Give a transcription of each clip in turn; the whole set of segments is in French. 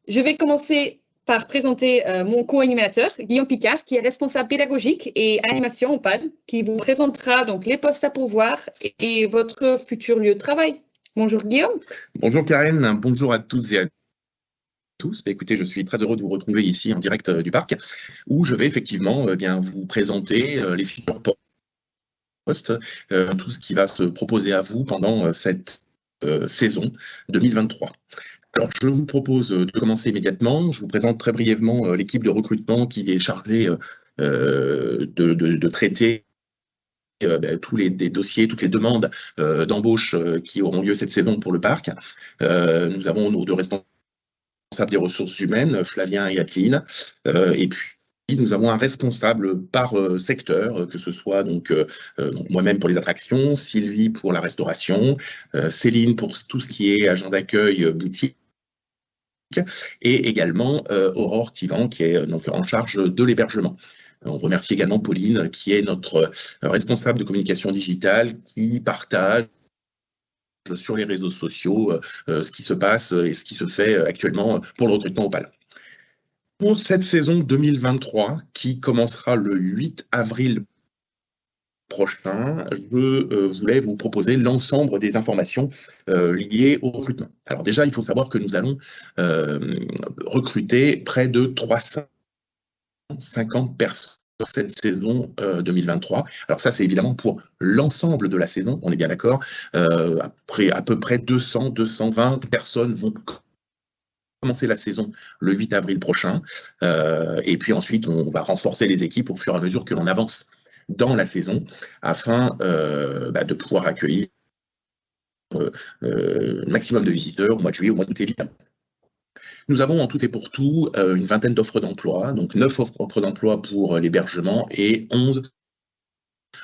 Je vais commencer par présenter mon co-animateur, Guillaume Picard, qui est responsable pédagogique et animation au PAL, qui vous présentera donc les postes à pourvoir et votre futur lieu de travail. Bonjour Guillaume. Bonjour Karen, bonjour à toutes et à tous. Écoutez, je suis très heureux de vous retrouver ici en direct du parc, où je vais effectivement bien vous présenter les futurs postes, tout ce qui va se proposer à vous pendant cette saison 2023. Alors, je vous propose de commencer immédiatement. Je vous présente très brièvement l'équipe de recrutement qui est chargée de traiter tous les dossiers, toutes les demandes d'embauche qui auront lieu cette saison pour le parc. Nous avons nos deux responsables des ressources humaines, Flavien et Adeline, et puis nous avons un responsable par secteur, que ce soit donc moi-même pour les attractions, Sylvie pour la restauration, Céline pour tout ce qui est agent d'accueil, boutique, et également Aurore Tivan qui est donc en charge de l'hébergement. On remercie également Pauline qui est notre responsable de communication digitale qui partage sur les réseaux sociaux ce qui se passe et ce qui se fait actuellement pour le recrutement au PAL. Pour cette saison 2023 qui commencera le 8 avril prochain, je voulais vous proposer l'ensemble des informations liées au recrutement. Alors déjà, il faut savoir que nous allons recruter près de 350 personnes sur cette saison 2023. Alors ça, c'est évidemment pour l'ensemble de la saison, on est bien d'accord. À peu près 200-220 personnes vont commencer la saison le 8 avril prochain. Et puis ensuite, on va renforcer les équipes au fur et à mesure que l'on avance dans la saison afin de pouvoir accueillir maximum de visiteurs au mois de juillet, au mois d'août évidemment. Nous avons en tout et pour tout une vingtaine d'offres d'emploi, donc 9 offres d'emploi pour l'hébergement et 11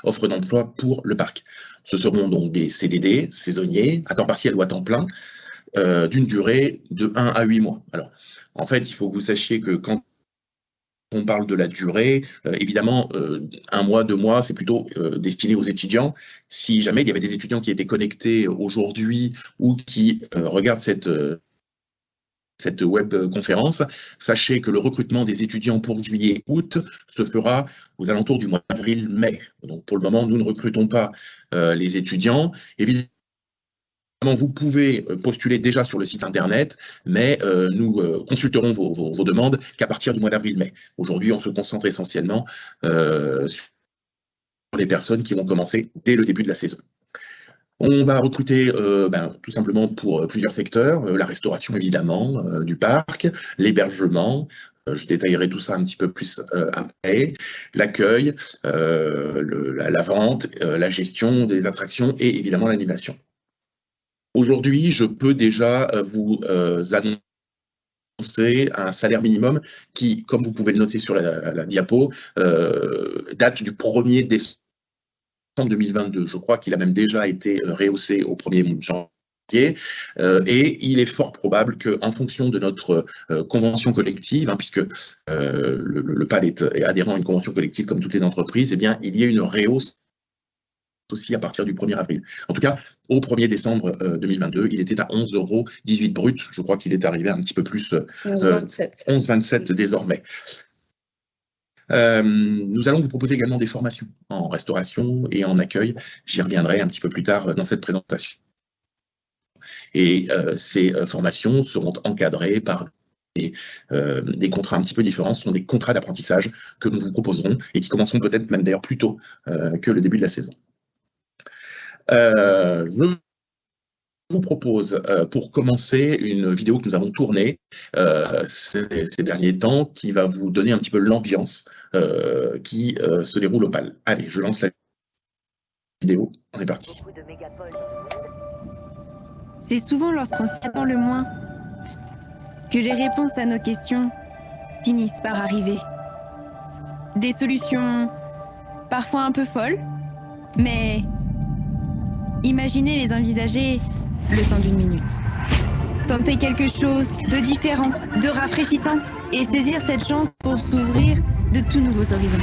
offres d'emploi pour le parc. Ce seront donc des CDD, saisonniers, à temps partiel ou à temps plein, d'une durée de 1 à 8 mois. Alors, en fait, il faut que vous sachiez que quand on parle de la durée, évidemment, 1 mois, 2 mois, c'est plutôt destiné aux étudiants. Si jamais il y avait des étudiants qui étaient connectés aujourd'hui ou qui regardent cette web conférence, sachez que le recrutement des étudiants pour juillet-août se fera aux alentours du mois d'avril-mai. Donc pour le moment, nous ne recrutons pas les étudiants. Évidemment, vous pouvez postuler déjà sur le site internet, mais nous consulterons vos demandes qu'à partir du mois d'avril-mai. Aujourd'hui, on se concentre essentiellement sur les personnes qui vont commencer dès le début de la saison. On va recruter tout simplement pour plusieurs secteurs, la restauration évidemment du parc, l'hébergement, je détaillerai tout ça un petit peu plus après, l'accueil, la vente, la gestion des attractions et évidemment l'animation. Aujourd'hui, je peux déjà vous annoncer un salaire minimum qui, comme vous pouvez le noter sur la diapo, date du 1er décembre 2022. Je crois qu'il a même déjà été rehaussé au 1er janvier. Et il est fort probable qu'en fonction de notre convention collective, puisque le PAL est adhérent à une convention collective comme toutes les entreprises, eh bien, il y ait une rehausse aussi à partir du 1er avril. En tout cas, au 1er décembre 2022, il était à 11,18 € brut. Je crois qu'il est arrivé un petit peu plus, 11,27 désormais. Nous allons vous proposer également des formations en restauration et en accueil. J'y reviendrai un petit peu plus tard dans cette présentation. Et ces formations seront encadrées par des contrats un petit peu différents. Ce sont des contrats d'apprentissage que nous vous proposerons et qui commenceront peut-être même d'ailleurs plus tôt que le début de la saison. Je vous propose pour commencer une vidéo que nous avons tournée ces derniers temps qui va vous donner un petit peu l'ambiance qui se déroule au PAL. Allez, je lance la vidéo, on est parti. C'est souvent lorsqu'on s'y attend le moins que les réponses à nos questions finissent par arriver. Des solutions parfois un peu folles, mais imaginez les envisager le temps d'1 minute. Tenter quelque chose de différent, de rafraîchissant et saisir cette chance pour s'ouvrir de tout nouveaux horizons.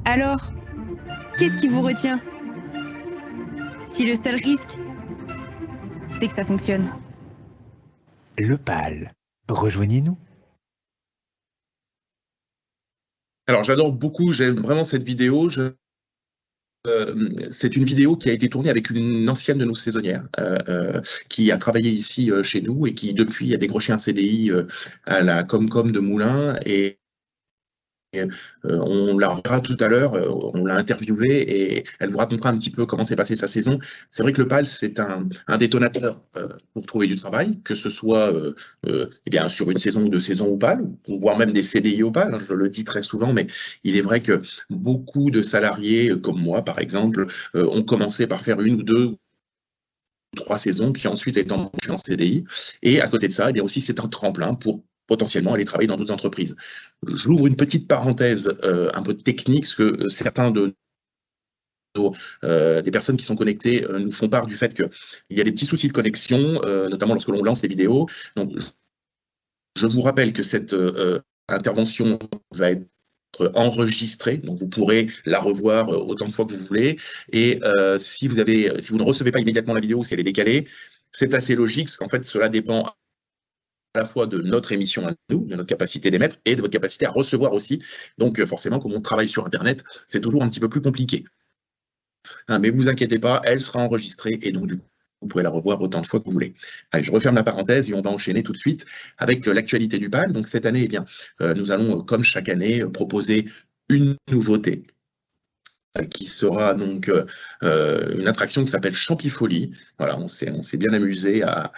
Alors, qu'est-ce qui vous retient? Si le seul risque, c'est que ça fonctionne. Le PAL. Rejoignez-nous. Alors, j'adore beaucoup, j'aime vraiment cette vidéo. C'est une vidéo qui a été tournée avec une ancienne de nos saisonnières qui a travaillé ici chez nous et qui, depuis, a décroché un CDI à la Comcom de Moulins. Et on la reverra tout à l'heure, on l'a interviewée et elle vous racontera un petit peu comment s'est passée sa saison. C'est vrai que le PAL, c'est un détonateur pour trouver du travail, que ce soit eh bien, sur une saison ou 2 saisons au PAL, voire même des CDI au PAL, hein, je le dis très souvent, mais il est vrai que beaucoup de salariés, comme moi par exemple, ont commencé par faire 1 ou 2 ou 3 saisons, puis ensuite est embauché en CDI. Et à côté de ça, eh bien aussi, c'est un tremplin pour potentiellement aller travailler dans d'autres entreprises. J'ouvre une petite parenthèse un peu technique, parce que certains des personnes qui sont connectées nous font part du fait qu'il y a des petits soucis de connexion, notamment lorsque l'on lance les vidéos. Donc, je vous rappelle que cette intervention va être enregistrée, donc vous pourrez la revoir autant de fois que vous voulez. Et si vous ne recevez pas immédiatement la vidéo, si elle est décalée, c'est assez logique, parce qu'en fait, cela dépend à la fois de notre émission à nous, de notre capacité d'émettre, et de votre capacité à recevoir aussi. Donc forcément, comme on travaille sur Internet, c'est toujours un petit peu plus compliqué. Hein, mais vous inquiétez pas, elle sera enregistrée, et donc du coup, vous pourrez la revoir autant de fois que vous voulez. Allez, je referme la parenthèse et on va enchaîner tout de suite avec l'actualité du PAL. Donc cette année, eh bien, nous allons, comme chaque année, proposer une nouveauté qui sera donc une attraction qui s'appelle Champifolie. Voilà, on s'est bien amusé à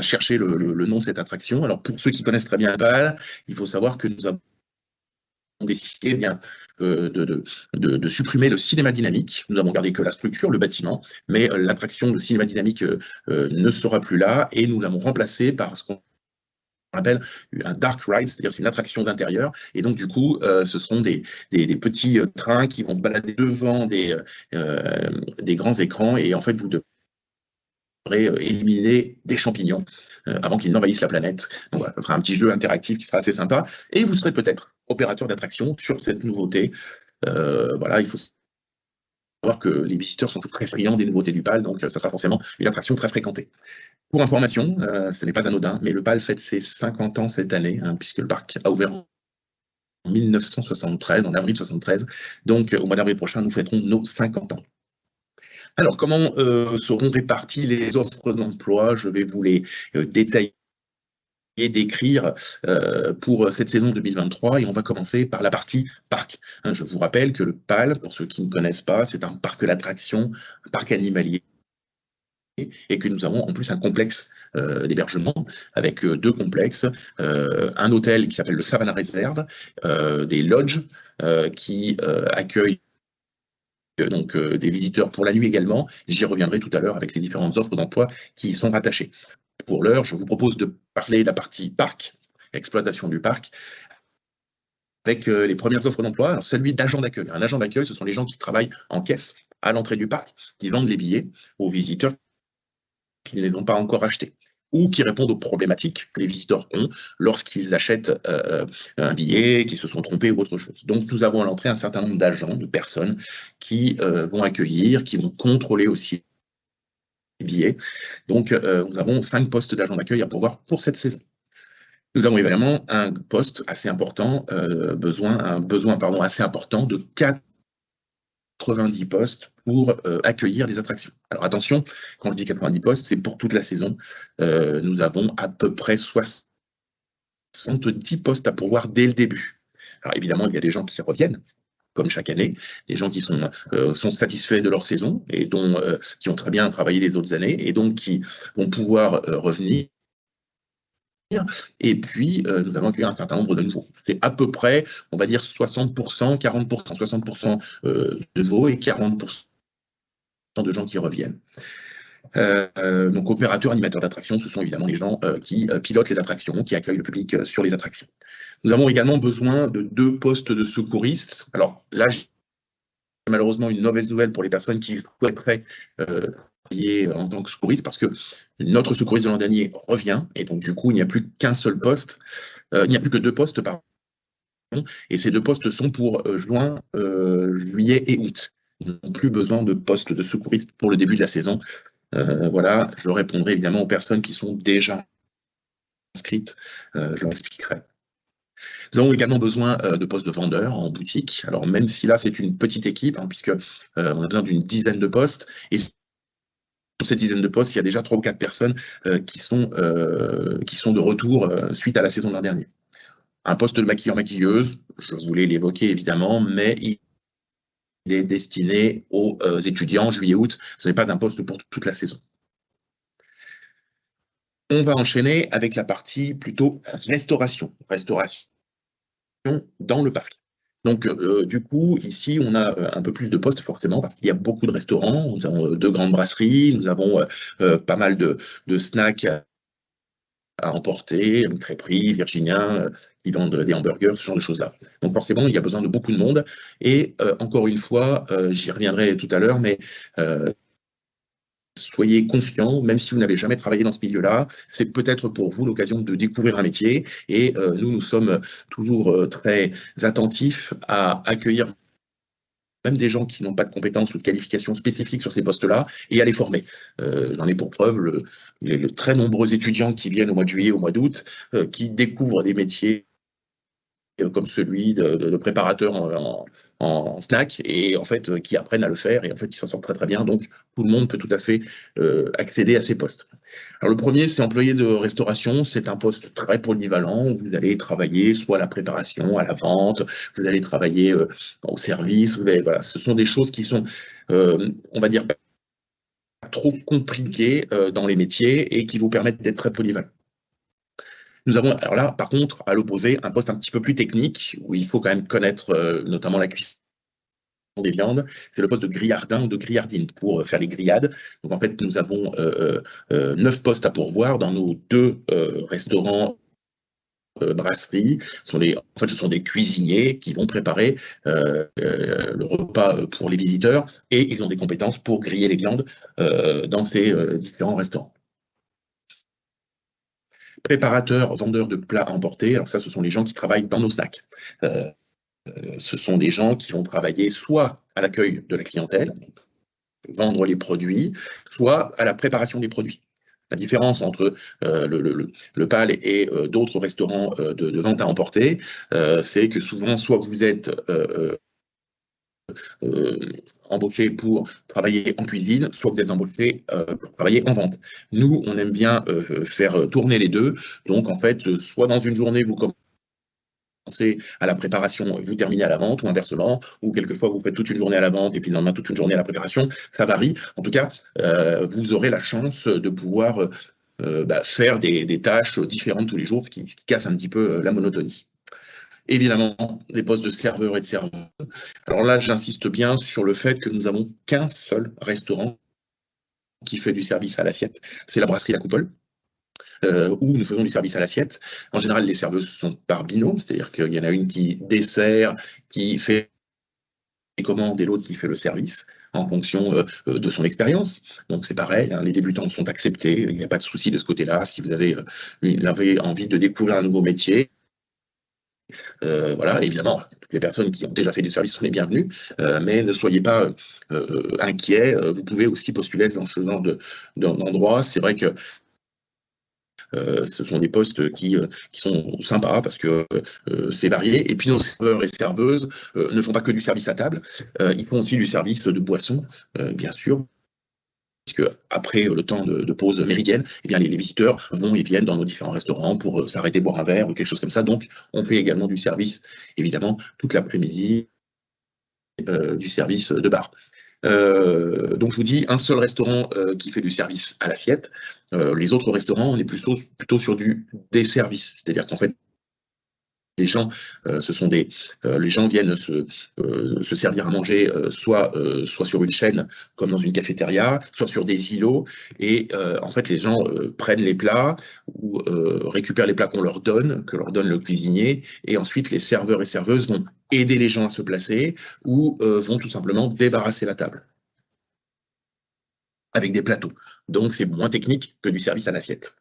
chercher le nom de cette attraction. Alors pour ceux qui connaissent très bien le PAL, il faut savoir que nous avons décidé bien de supprimer le cinéma dynamique. Nous avons gardé que la structure, le bâtiment, mais l'attraction de cinéma dynamique ne sera plus là et nous l'avons remplacé par ce qu'on appelle un dark ride, c'est-à-dire c'est une attraction d'intérieur, et donc du coup ce seront des petits trains qui vont se balader devant des grands écrans, et en fait vous devrez éliminer des champignons avant qu'ils n'envahissent la planète. Donc voilà, ce sera un petit jeu interactif qui sera assez sympa, et vous serez peut-être opérateur d'attraction sur cette nouveauté. Voilà, il faut savoir que les visiteurs sont très friands des nouveautés du PAL, donc ça sera forcément une attraction très fréquentée. Pour information, ce n'est pas anodin, mais le PAL fête ses 50 ans cette année, hein, puisque le parc a ouvert en 1973, en avril 1973. Donc, au mois d'avril prochain, nous fêterons nos 50 ans. Alors, comment seront réparties les offres d'emploi? Je vais vous les détailler, décrire pour cette saison 2023, et on va commencer par la partie parc. Hein, je vous rappelle que le PAL, pour ceux qui ne connaissent pas, c'est un parc d'attractions, un parc animalier, et que nous avons en plus un complexe d'hébergement avec 2 complexes, un hôtel qui s'appelle le Savannah Reserve, des lodges qui accueillent donc des visiteurs pour la nuit également. J'y reviendrai tout à l'heure avec les différentes offres d'emploi qui y sont rattachées. Pour l'heure, je vous propose de parler de la partie parc, exploitation du parc, avec les premières offres d'emploi. Alors, celui d'agent d'accueil. Un agent d'accueil, ce sont les gens qui travaillent en caisse à l'entrée du parc, qui vendent les billets aux visiteurs qui ne les ont pas encore achetés, ou qui répondent aux problématiques que les visiteurs ont lorsqu'ils achètent un billet, qu'ils se sont trompés ou autre chose. Donc nous avons à l'entrée un certain nombre d'agents, de personnes qui vont accueillir, qui vont contrôler aussi les billets. Donc nous avons 5 postes d'agents d'accueil à pourvoir pour cette saison. Nous avons évidemment un poste assez important, un besoin assez important de 90 postes pour accueillir les attractions. Alors attention, quand je dis 90 postes, c'est pour toute la saison. Nous avons à peu près 70 postes à pourvoir dès le début. Alors évidemment, il y a des gens qui reviennent, comme chaque année, des gens qui sont satisfaits de leur saison et qui ont très bien travaillé les autres années et donc qui vont pouvoir revenir. Et puis, nous allons accueillir un certain nombre de nouveaux. C'est à peu près, on va dire 60%, 40%, 60% de nouveaux et 40% de gens qui reviennent. Donc opérateurs, animateurs d'attractions, ce sont évidemment les gens qui pilotent les attractions, qui accueillent le public sur les attractions. Nous avons également besoin de 2 postes de secouristes. Alors là, j'ai malheureusement une mauvaise nouvelle pour les personnes qui souhaiteraient travailler en tant que secouriste, parce que notre secouriste de l'an dernier revient, et donc du coup il n'y a plus qu'un seul poste, il n'y a plus que 2 postes, pardon, et ces 2 postes sont pour juin, juillet et août. Ils n'ont plus besoin de postes de secouristes pour le début de la saison. Voilà, je répondrai évidemment aux personnes qui sont déjà inscrites, je leur expliquerai. Nous avons également besoin de postes de vendeurs en boutique. Alors même si là c'est une petite équipe, hein, puisque on a besoin d'une dizaine de postes, et sur cette dizaine de postes, il y a déjà 3 ou 4 personnes qui sont de retour suite à la saison de l'an dernier. Un poste de maquilleur-maquilleuse, je voulais l'évoquer évidemment, mais il est destiné aux étudiants juillet-août. Ce n'est pas un poste pour toute la saison. On va enchaîner avec la partie plutôt restauration. Restauration dans le parc. Donc, du coup, ici, on a un peu plus de postes, forcément, parce qu'il y a beaucoup de restaurants. Nous avons 2 grandes brasseries, nous avons pas mal de snacks à emporter, crêperies, Virginien, qui vendent des hamburgers, ce genre de choses-là. Donc, forcément, il y a besoin de beaucoup de monde. Et encore une fois, j'y reviendrai tout à l'heure, mais soyez confiants, même si vous n'avez jamais travaillé dans ce milieu-là, c'est peut-être pour vous l'occasion de découvrir un métier. Et nous sommes toujours très attentifs à accueillir même des gens qui n'ont pas de compétences ou de qualifications spécifiques sur ces postes-là, et à les former. J'en ai pour preuve les très nombreux étudiants qui viennent au mois de juillet, au mois d'août, qui découvrent des métiers comme celui de préparateur en snack, et en fait qui apprennent à le faire, et en fait ils s'en sortent très très bien. Donc tout le monde peut tout à fait accéder à ces postes. Alors le premier, c'est employé de restauration. C'est un poste très polyvalent où vous allez travailler soit à la préparation, à la vente, vous allez travailler au service, voilà, ce sont des choses qui sont, on va dire, pas trop compliquées dans les métiers et qui vous permettent d'être très polyvalent. Nous avons, alors là, par contre, à l'opposé, un poste un petit peu plus technique, où il faut quand même connaître notamment la cuisson des viandes. C'est le poste de grillardin ou de grillardine pour faire les grillades. Donc en fait, nous avons 9 postes à pourvoir dans nos 2 restaurants brasseries. En fait, ce sont des cuisiniers qui vont préparer le repas pour les visiteurs, et ils ont des compétences pour griller les viandes dans ces différents restaurants. Préparateurs, vendeurs de plats à emporter, alors ça, ce sont les gens qui travaillent dans nos snacks. Ce sont des gens qui vont travailler soit à l'accueil de la clientèle, vendre les produits, soit à la préparation des produits. La différence entre le PAL et d'autres restaurants de vente à emporter, c'est que souvent, soit vous êtes embauché pour travailler en cuisine, soit vous êtes embauché pour travailler en vente. Nous, on aime bien faire tourner les deux. Donc, en fait, soit dans une journée, vous commencez à la préparation, vous terminez à la vente, ou inversement, ou quelquefois, vous faites toute une journée à la vente et puis le lendemain, toute une journée à la préparation. Ça varie. En tout cas, vous aurez la chance de pouvoir faire des tâches différentes tous les jours, ce qui casse un petit peu la monotonie. Évidemment, des postes de serveurs et de serveuses. Alors là, j'insiste bien sur le fait que nous n'avons qu'un seul restaurant qui fait du service à l'assiette. C'est la brasserie La Coupole, où nous faisons du service à l'assiette. En général, les serveuses sont par binôme, c'est-à-dire qu'il y en a une qui dessert, qui fait les commandes, et l'autre qui fait le service, en fonction de son expérience. Donc c'est pareil, hein, les débutants sont acceptés, il n'y a pas de souci de ce côté-là. Si vous avez envie de découvrir un nouveau métier, voilà, évidemment, toutes les personnes qui ont déjà fait du service sont les bienvenues, mais ne soyez pas inquiets. Vous pouvez aussi postuler dans ce genre d'endroit. C'est vrai que ce sont des postes qui sont sympas parce que c'est varié. Et puis nos serveurs et serveuses ne font pas que du service à table, ils font aussi du service de boissons, bien sûr. Puisque après le temps de pause méridienne, eh bien, les visiteurs vont et viennent dans nos différents restaurants pour s'arrêter boire un verre ou quelque chose comme ça. Donc, on fait également du service, évidemment, toute l'après-midi, du service de bar. Donc, je vous dis, un seul restaurant qui fait du service à l'assiette. Les autres restaurants, on est plutôt sur des services. C'est-à-dire qu'en fait, Les gens, les gens viennent se servir à manger soit sur une chaîne comme dans une cafétéria, soit sur des îlots. Et en fait, les gens prennent les plats ou récupèrent les plats que leur donne le cuisinier. Et ensuite, les serveurs et serveuses vont aider les gens à se placer ou vont tout simplement débarrasser la table avec des plateaux. Donc, c'est moins technique que du service à l'assiette.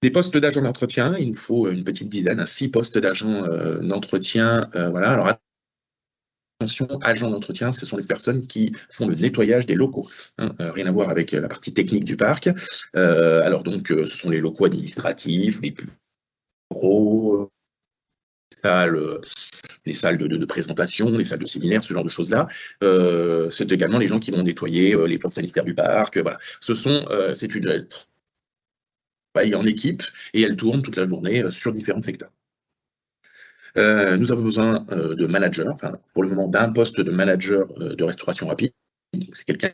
Des postes d'agents d'entretien, il nous faut une petite dizaine, 6 postes d'agents d'entretien. Voilà. Alors attention, agents d'entretien, ce sont les personnes qui font le nettoyage des locaux. Hein, rien à voir avec la partie technique du parc. Alors donc, ce sont les locaux administratifs, les bureaux, les salles de présentation, les salles de séminaire, ce genre de choses-là. C'est également les gens qui vont nettoyer les plantes sanitaires du parc. Voilà. C'est une travaille en équipe et elle tourne toute la journée sur différents secteurs. Nous avons besoin de managers, enfin, pour le moment d'un poste de manager de restauration rapide. C'est quelqu'un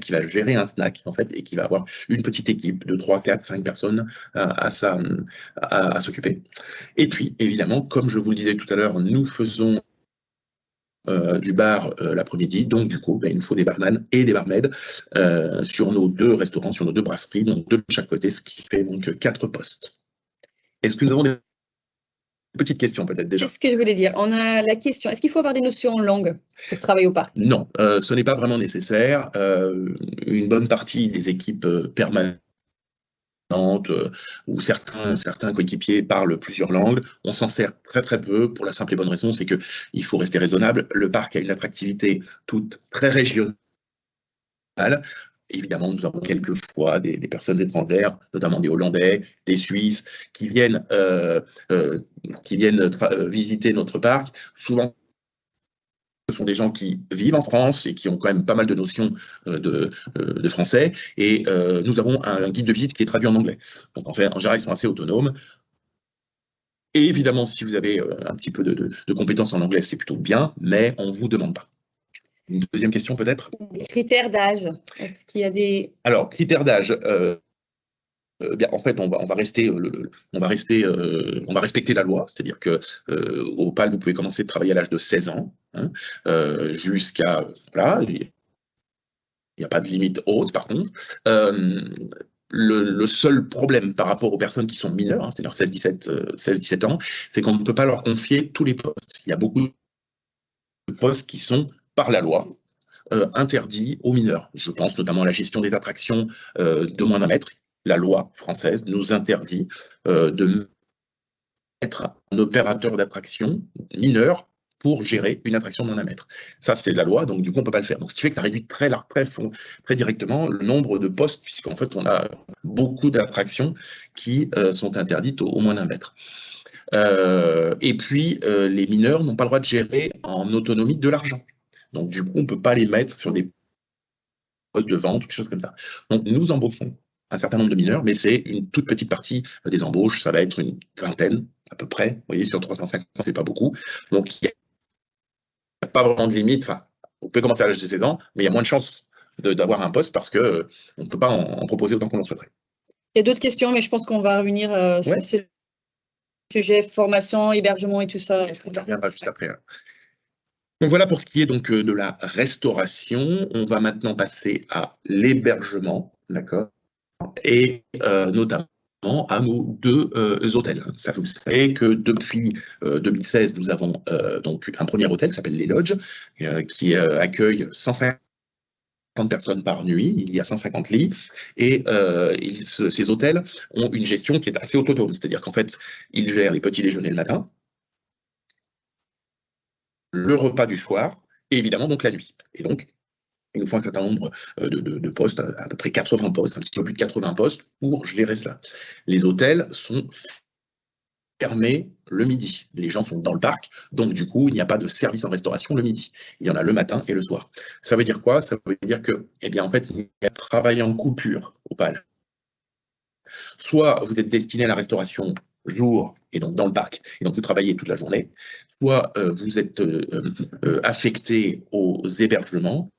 qui va gérer un snack en fait et qui va avoir une petite équipe de 3, 4, 5 personnes à s'occuper. Et puis évidemment, comme je vous le disais tout à l'heure, nous faisons du bar l'après-midi, donc du coup il nous faut des barman et des barmaids sur nos 2 restaurants, sur nos 2 brasseries, donc 2 de chaque côté, ce qui fait donc 4 postes. Est-ce que nous avons des petites questions peut-être déjà? C'est ce que je voulais dire. On a la question, est-ce qu'il faut avoir des notions en langue pour travailler au parc? Non, ce n'est pas vraiment nécessaire. Une bonne partie des équipes permanentes où certains coéquipiers parlent plusieurs langues. On s'en sert très très peu pour la simple et bonne raison, c'est qu'il faut rester raisonnable. Le parc a une attractivité toute très régionale. Évidemment, nous avons quelquefois des personnes étrangères, notamment des Hollandais, des Suisses, qui viennent visiter notre parc. Souvent, ce sont des gens qui vivent en France et qui ont quand même pas mal de notions de français. Et nous avons un guide de visite qui est traduit en anglais. Donc en fait, en général, ils sont assez autonomes. Et évidemment, si vous avez un petit peu de compétences en anglais, c'est plutôt bien, mais on ne vous demande pas. Une deuxième question peut-être? Des critères d'âge. Est-ce qu'il y a des... Alors, critères d'âge. En fait, on va respecter la loi, c'est-à-dire que au PAL, vous pouvez commencer de travailler à l'âge de 16 ans, hein, jusqu'à voilà, il n'y a pas de limite haute. Par contre, le seul problème par rapport aux personnes qui sont mineures, hein, c'est-à-dire 16-17 ans, c'est qu'on ne peut pas leur confier tous les postes. Il y a beaucoup de postes qui sont par la loi interdits aux mineurs. Je pense notamment à la gestion des attractions de moins d'un mètre. La loi française nous interdit de mettre un opérateur d'attraction mineur pour gérer une attraction de moins d'un mètre. Ça, c'est de la loi, donc du coup, on ne peut pas le faire. Donc, ce qui fait que ça réduit très directement le nombre de postes, puisqu'en fait, on a beaucoup d'attractions qui sont interdites au moins d'un mètre. Et puis, les mineurs n'ont pas le droit de gérer en autonomie de l'argent. Donc, du coup, on ne peut pas les mettre sur des postes de vente, quelque chose comme ça. Donc, nous embauchons un certain nombre de mineurs, mais c'est une toute petite partie des embauches, ça va être une vingtaine à peu près. Vous voyez, sur 350, c'est pas beaucoup. Donc, il n'y a pas vraiment de limite. Enfin, on peut commencer à l'âge de 16 ans, mais il y a moins de chances d'avoir un poste parce qu'on ne peut pas en proposer autant qu'on le souhaiterait. Il y a d'autres questions, mais je pense qu'on va revenir sur ces sujets, formation, hébergement et tout ça. On y reviendra juste après. Donc voilà pour ce qui est donc de la restauration. On va maintenant passer à l'hébergement, d'accord, et notamment à nos 2 hôtels. Ça, vous savez que depuis 2016, nous avons donc un premier hôtel qui s'appelle Les Lodges, qui accueille 150 personnes par nuit, il y a 150 lits, et ces hôtels ont une gestion qui est assez autonome, c'est-à-dire qu'en fait, ils gèrent les petits déjeuners le matin, le repas du soir, et évidemment donc la nuit. Et donc, il nous faut un certain nombre de postes, à peu près 80 postes, un petit peu plus de 80 postes pour gérer cela. Les hôtels sont fermés le midi. Les gens sont dans le parc, donc du coup, il n'y a pas de service en restauration le midi. Il y en a le matin et le soir. Ça veut dire quoi? Ça veut dire que, eh bien, en fait, il y a travail en coupure au PAL. Soit vous êtes destiné à la restauration jour et donc dans le parc, et donc vous travaillez toute la journée, soit vous êtes affecté aux hébergements,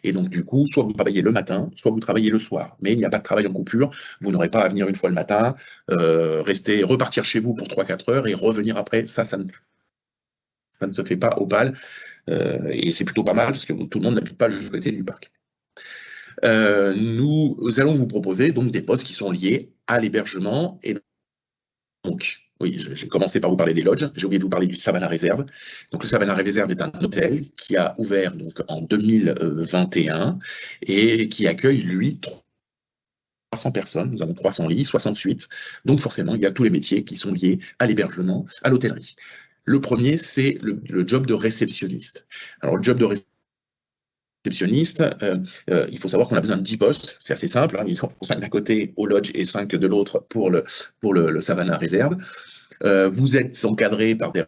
Et donc, du coup, soit vous travaillez le matin, soit vous travaillez le soir. Mais il n'y a pas de travail en coupure. Vous n'aurez pas à venir une fois le matin, repartir chez vous pour 3-4 heures et revenir après. Ça ne se fait pas au PAL. Et c'est plutôt pas mal parce que tout le monde n'habite pas juste à côté du parc. Nous allons vous proposer donc des postes qui sont liés à l'hébergement. Et donc, oui, j'ai commencé par vous parler des lodges. J'ai oublié de vous parler du Savannah Reserve. Donc, le Savannah Reserve est un hôtel qui a ouvert donc en 2021 et qui accueille, lui, 300 personnes. Nous avons 300 lits, 60 suites. Donc, forcément, il y a tous les métiers qui sont liés à l'hébergement, à l'hôtellerie. Le premier, c'est le job de réceptionniste. Alors, le job de réceptionniste, il faut savoir qu'on a besoin de 10 postes, c'est assez simple, hein, il faut 5 d'un côté au lodge et 5 de l'autre pour le Savannah Reserve. Vous êtes encadré par des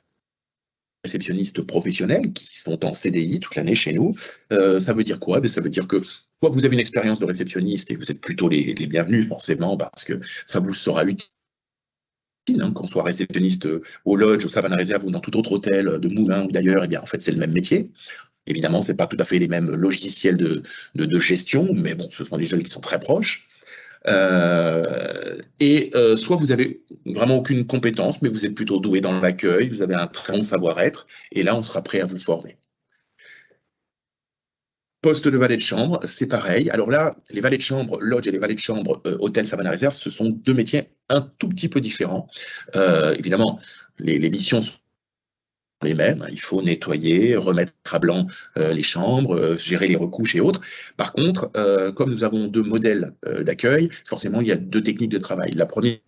réceptionnistes professionnels qui sont en CDI toute l'année chez nous. Ça veut dire quoi? Ça veut dire que soit vous avez une expérience de réceptionniste et vous êtes plutôt les bienvenus forcément parce que ça vous sera utile. Qu'on soit réceptionniste au lodge, au Savannah Reserve ou dans tout autre hôtel de Moulins ou d'ailleurs, eh bien en fait c'est le même métier. Évidemment, ce n'est pas tout à fait les mêmes logiciels de gestion, mais bon, ce sont des jeunes qui sont très proches. Soit vous avez vraiment aucune compétence, mais vous êtes plutôt doué dans l'accueil, vous avez un très bon savoir-être, et là, on sera prêt à vous former. Poste de valet de chambre, c'est pareil. Alors là, les valets de chambre lodge et les valets de chambre hôtel Savannah Reserve, ce sont deux métiers un tout petit peu différents. Évidemment, les missions sont les mêmes. Il faut nettoyer, remettre à blanc les chambres, gérer les recouches et autres. Par contre, comme nous avons deux modèles d'accueil, forcément, il y a deux techniques de travail. La première,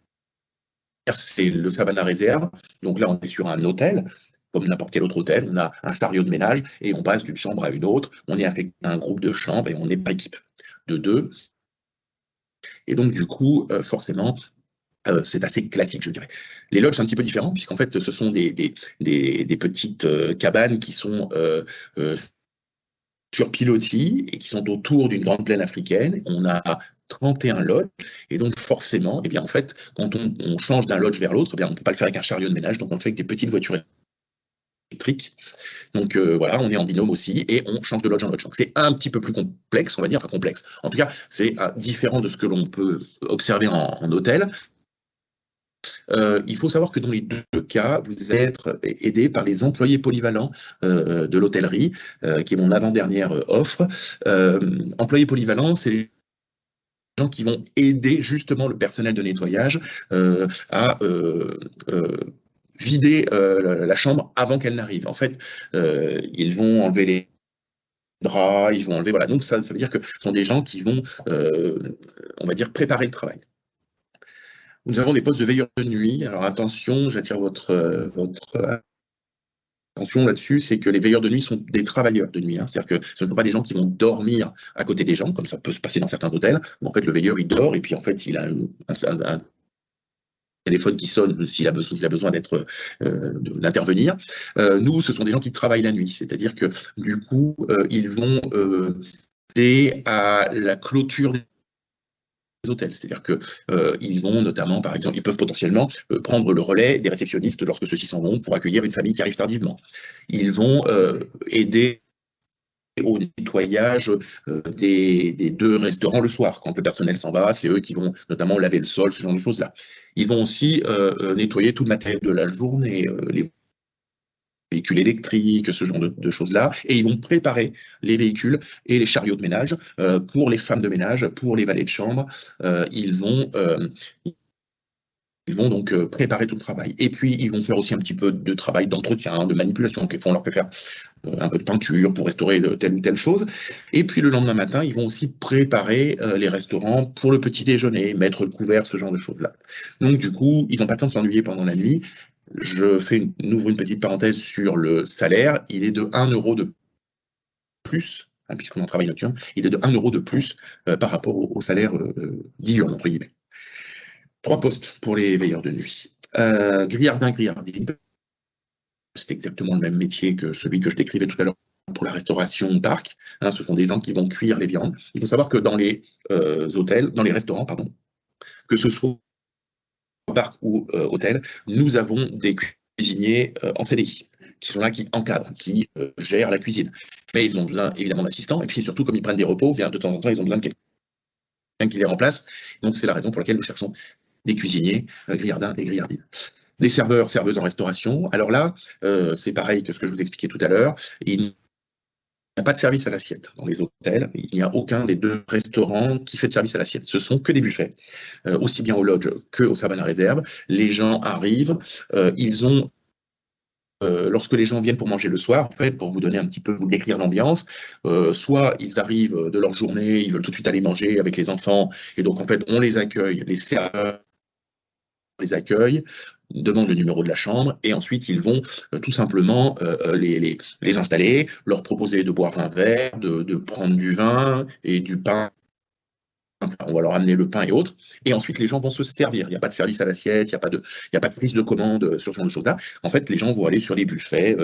c'est le Savannah Reserve. Donc là, on est sur un hôtel. Comme n'importe quel autre hôtel, on a un chariot de ménage et on passe d'une chambre à une autre. On est affecté à un groupe de chambres et on est par équipe de 2. Et donc, du coup, forcément, c'est assez classique, je dirais. Les lodges, c'est un petit peu différent, puisqu'en fait, ce sont des petites cabanes qui sont sur pilotis et qui sont autour d'une grande plaine africaine. On a 31 lodges, et donc forcément, eh bien, en fait, quand on change d'un lodge vers l'autre, eh bien, on ne peut pas le faire avec un chariot de ménage, donc on le fait avec des petites voitures électriques. Donc voilà, on est en binôme aussi, et on change de lodge en lodge. Donc c'est un petit peu plus complexe, on va dire, enfin complexe. En tout cas, c'est différent de ce que l'on peut observer en hôtel. Il faut savoir que dans les deux cas, vous êtes aidé par les employés polyvalents de l'hôtellerie, qui est mon avant-dernière offre. Employés polyvalents, c'est les gens qui vont aider justement le personnel de nettoyage à vider la chambre avant qu'elle n'arrive. En fait, ils vont enlever les draps, ils vont enlever... Voilà, donc ça veut dire que ce sont des gens qui vont, on va dire, préparer le travail. Nous avons des postes de veilleurs de nuit. Alors attention, j'attire votre attention là-dessus, c'est que les veilleurs de nuit sont des travailleurs de nuit. Hein. C'est-à-dire que ce ne sont pas des gens qui vont dormir à côté des gens, comme ça peut se passer dans certains hôtels. Où en fait, le veilleur, il dort et puis en fait, il a un téléphone qui sonne s'il a besoin d'intervenir. Nous, ce sont des gens qui travaillent la nuit. C'est-à-dire que du coup, ils vont aider à la clôture des hôtels, c'est-à-dire que ils vont notamment, par exemple, ils peuvent potentiellement prendre le relais des réceptionnistes lorsque ceux-ci s'en vont pour accueillir une famille qui arrive tardivement. Ils vont aider au nettoyage des deux restaurants le soir. Quand le personnel s'en va, c'est eux qui vont notamment laver le sol, ce genre de choses-là. Ils vont aussi nettoyer tout le matériel de la journée, les véhicules électriques, ce genre de choses-là, et ils vont préparer les véhicules et les chariots de ménage pour les femmes de ménage, pour les valets de chambre. Ils vont donc préparer tout le travail. Et puis, ils vont faire aussi un petit peu de travail d'entretien, de manipulation, qui vont leur faire un peu de peinture pour restaurer telle ou telle chose. Et puis, le lendemain matin, ils vont aussi préparer les restaurants pour le petit déjeuner, mettre le couvert, ce genre de choses-là. Donc, du coup, ils n'ont pas le temps de s'ennuyer pendant la nuit. Je ouvre une petite parenthèse sur le salaire. Il est de 1 € de plus, hein, puisqu'on en travaille nocturne, il est de 1 € de plus par rapport au salaire diurne, entre guillemets. 3 postes pour les veilleurs de nuit. Grillardin-grillardine, c'est exactement le même métier que celui que je décrivais tout à l'heure pour la restauration au parc. Hein, ce sont des gens qui vont cuire les viandes. Il faut savoir que dans les restaurants, pardon, que ce soit au parc ou hôtel, nous avons des cuisiniers en CDI. qui sont là, qui encadrent, qui gèrent la cuisine. Mais ils ont besoin évidemment d'assistants, et puis surtout comme ils prennent des repos, bien de temps en temps, ils ont besoin de quelqu'un qui les remplace. Donc c'est la raison pour laquelle nous cherchons des cuisiniers, grillardins et grillardines. Des serveurs, serveuses en restauration. Alors là, c'est pareil que ce que je vous expliquais tout à l'heure. Il n'y a pas de service à l'assiette dans les hôtels. Il n'y a aucun des deux restaurants qui fait de service à l'assiette. Ce sont que des buffets, aussi bien au lodge qu'au Savannah Réserve. Les gens arrivent, ils ont lorsque les gens viennent pour manger le soir, en fait, pour vous donner un petit peu, vous décrire l'ambiance, soit ils arrivent de leur journée, ils veulent tout de suite aller manger avec les enfants, et donc en fait, on les accueille, les serveurs les accueillent, demandent le numéro de la chambre, et ensuite ils vont tout simplement les installer, leur proposer de boire un verre, de prendre du vin et du pain. On va leur amener le pain et autres, et ensuite les gens vont se servir. Il n'y a pas de service à l'assiette, il n'y a pas de prise de commande sur ce genre de choses-là. En fait, les gens vont aller sur les buffets,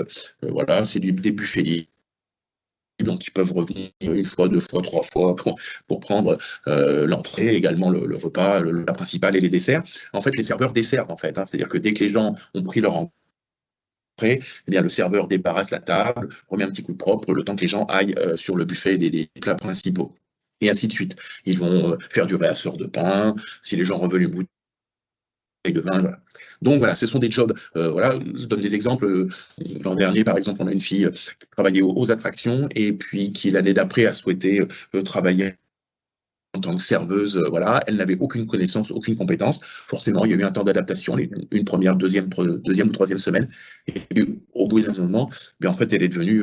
voilà, c'est des buffets libres, donc ils peuvent revenir une fois, deux fois, trois fois pour prendre l'entrée, également le repas, le plat principal et les desserts. En fait, les serveurs desservent, en fait, hein, c'est-à-dire que dès que les gens ont pris leur entrée, eh bien, le serveur débarrasse la table, remet un petit coup de propre, le temps que les gens aillent sur le buffet des plats principaux. Et ainsi de suite. Ils vont faire du réassort de pain, si les gens reveulent une bouteille de vin. Voilà. Donc voilà, ce sont des jobs. Voilà, je donne des exemples. L'an dernier, par exemple, on a une fille qui travaillait aux attractions et puis qui, l'année d'après, a souhaité travailler en tant que serveuse. Voilà, elle n'avait aucune connaissance, aucune compétence. Forcément, il y a eu un temps d'adaptation, une première, deuxième ou troisième semaine. Et au bout d'un moment, en fait, elle est devenue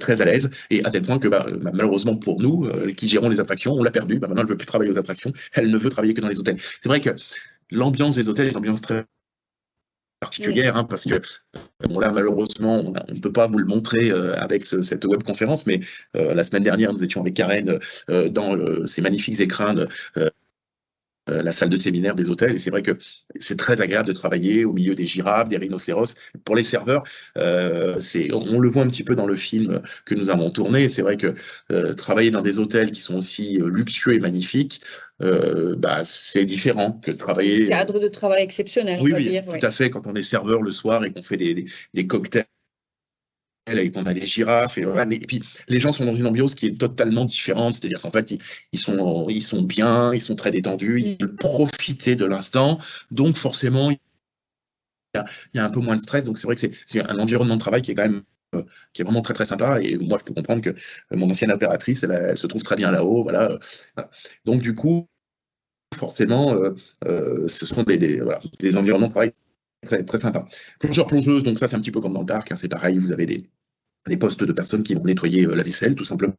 très à l'aise, et à tel point que malheureusement pour nous qui gérons les attractions, on l'a perdue. Maintenant elle ne veut plus travailler aux attractions, elle ne veut travailler que dans les hôtels. C'est vrai que l'ambiance des hôtels est une ambiance très particulière, hein, parce que bon, là malheureusement on ne peut pas vous le montrer avec cette webconférence, mais la semaine dernière nous étions avec Karen dans ces magnifiques écrins la salle de séminaire des hôtels, et c'est vrai que c'est très agréable de travailler au milieu des girafes, des rhinocéros. Pour les serveurs, on le voit un petit peu dans le film que nous avons tourné, c'est vrai que travailler dans des hôtels qui sont aussi luxueux et magnifiques, c'est différent que de travailler... Cadre de travail exceptionnel, oui, on va dire. Tout à fait, quand on est serveur le soir et qu'on fait des cocktails, et qu'on a les girafes, et puis les gens sont dans une ambiance qui est totalement différente, c'est-à-dire qu'en fait ils sont bien, ils sont très détendus, ils veulent profiter de l'instant, donc forcément il y a un peu moins de stress, donc c'est vrai que c'est un environnement de travail qui est quand même qui est vraiment très très sympa, et moi je peux comprendre que mon ancienne opératrice elle se trouve très bien là-haut, voilà. Donc du coup forcément ce sont des environnements de travail très, très sympas. Plongeur plongeuse, donc ça c'est un petit peu comme dans le dark, hein, c'est pareil, vous avez des postes de personnes qui vont nettoyer la vaisselle, tout simplement.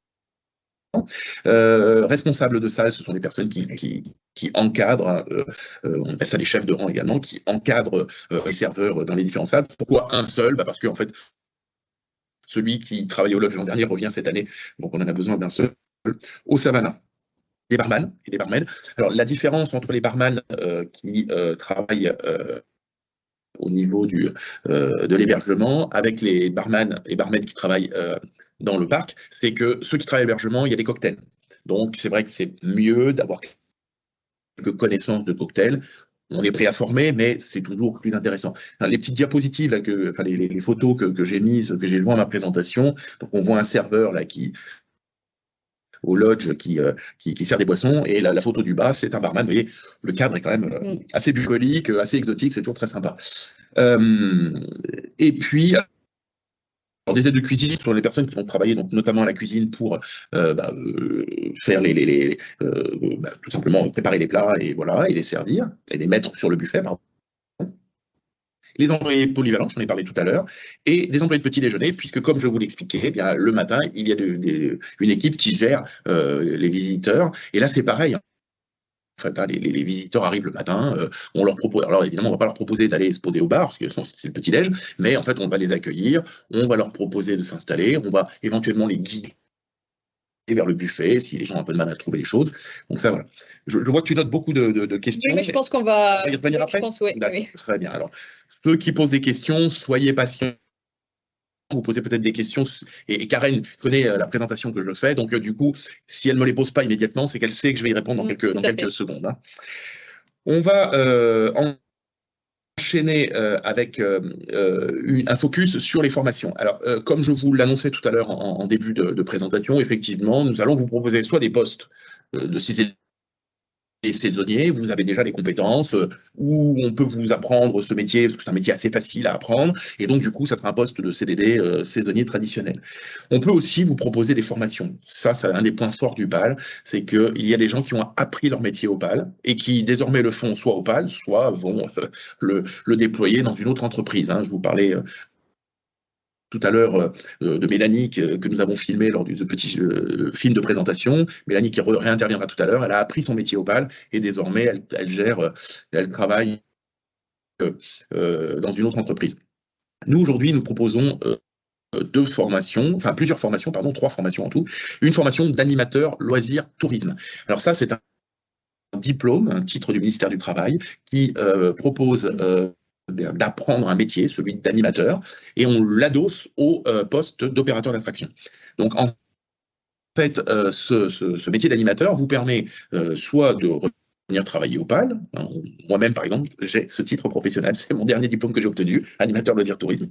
Responsables de salle, ce sont des personnes qui encadrent, on appelle ça des chefs de rang également, qui encadrent les serveurs dans les différentes salles. Pourquoi un seul? Parce que en fait, celui qui travaillait au lodge l'an dernier revient cette année, donc on en a besoin d'un seul. Au Savannah, des barman et des barmaids. Alors la différence entre les barman qui travaillent au niveau de l'hébergement, avec les barman et barmaids qui travaillent dans le parc, c'est que ceux qui travaillent à l'hébergement, il y a des cocktails. Donc c'est vrai que c'est mieux d'avoir quelques connaissances de cocktails. On est prêt à former, mais c'est toujours plus intéressant. Les petites diapositives, là, les photos que j'ai mises, que j'ai loin à ma présentation, donc on voit un serveur là au lodge qui sert des boissons, et la photo du bas, c'est un barman. Vous voyez, le cadre est quand même assez bucolique, assez exotique, c'est toujours très sympa. Et puis, alors, des aides de cuisine sur les personnes qui vont travailler, donc notamment à la cuisine pour faire tout simplement préparer les plats et voilà, et les servir, et les mettre sur le buffet, pardon. Les employés polyvalents, j'en ai parlé tout à l'heure, et des employés de petit déjeuner, puisque comme je vous l'expliquais, eh bien le matin, il y a une équipe qui gère les visiteurs, et là c'est pareil. En fait, les visiteurs arrivent le matin, on leur propose, alors évidemment on ne va pas leur proposer d'aller se poser au bar, parce que c'est le petit-déj, mais en fait on va les accueillir, on va leur proposer de s'installer, on va éventuellement les guider vers le buffet, si les gens ont un peu de mal à trouver les choses. Donc ça, voilà. Je vois que tu notes beaucoup de questions. Oui, mais je pense qu'on va y revenir après. Je pense, oui. Très bien. Alors, ceux qui posent des questions, soyez patients. Vous posez peut-être des questions, et Karen connaît la présentation que je fais, donc du coup, si elle ne me les pose pas immédiatement, c'est qu'elle sait que je vais y répondre dans quelques secondes. Hein. On va enchaîner avec un focus sur les formations. Alors, comme je vous l'annonçais tout à l'heure en début de présentation, effectivement, nous allons vous proposer soit des postes de CDD saisonniers, vous avez déjà les compétences, où on peut vous apprendre ce métier, parce que c'est un métier assez facile à apprendre, et donc du coup, ça sera un poste de CDD saisonnier traditionnel. On peut aussi vous proposer des formations. Ça, c'est un des points forts du PAL, c'est qu'il y a des gens qui ont appris leur métier au PAL, et qui désormais le font soit au PAL, soit vont le déployer dans une autre entreprise. Hein. Je vous parlais tout à l'heure de Mélanie que nous avons filmé lors du petit film de présentation. Mélanie qui réinterviendra tout à l'heure, elle a appris son métier au PAL et désormais elle travaille dans une autre entreprise. Nous aujourd'hui nous proposons plusieurs formations, trois formations en tout. Une formation d'animateur loisirs tourisme. Alors ça c'est un diplôme, un titre du ministère du Travail qui propose d'apprendre un métier, celui d'animateur, et on l'adosse au poste d'opérateur d'attraction. Donc en fait, ce métier d'animateur vous permet soit de revenir travailler au PAL, hein, moi-même par exemple, j'ai ce titre professionnel, c'est mon dernier diplôme que j'ai obtenu, animateur loisirs tourisme,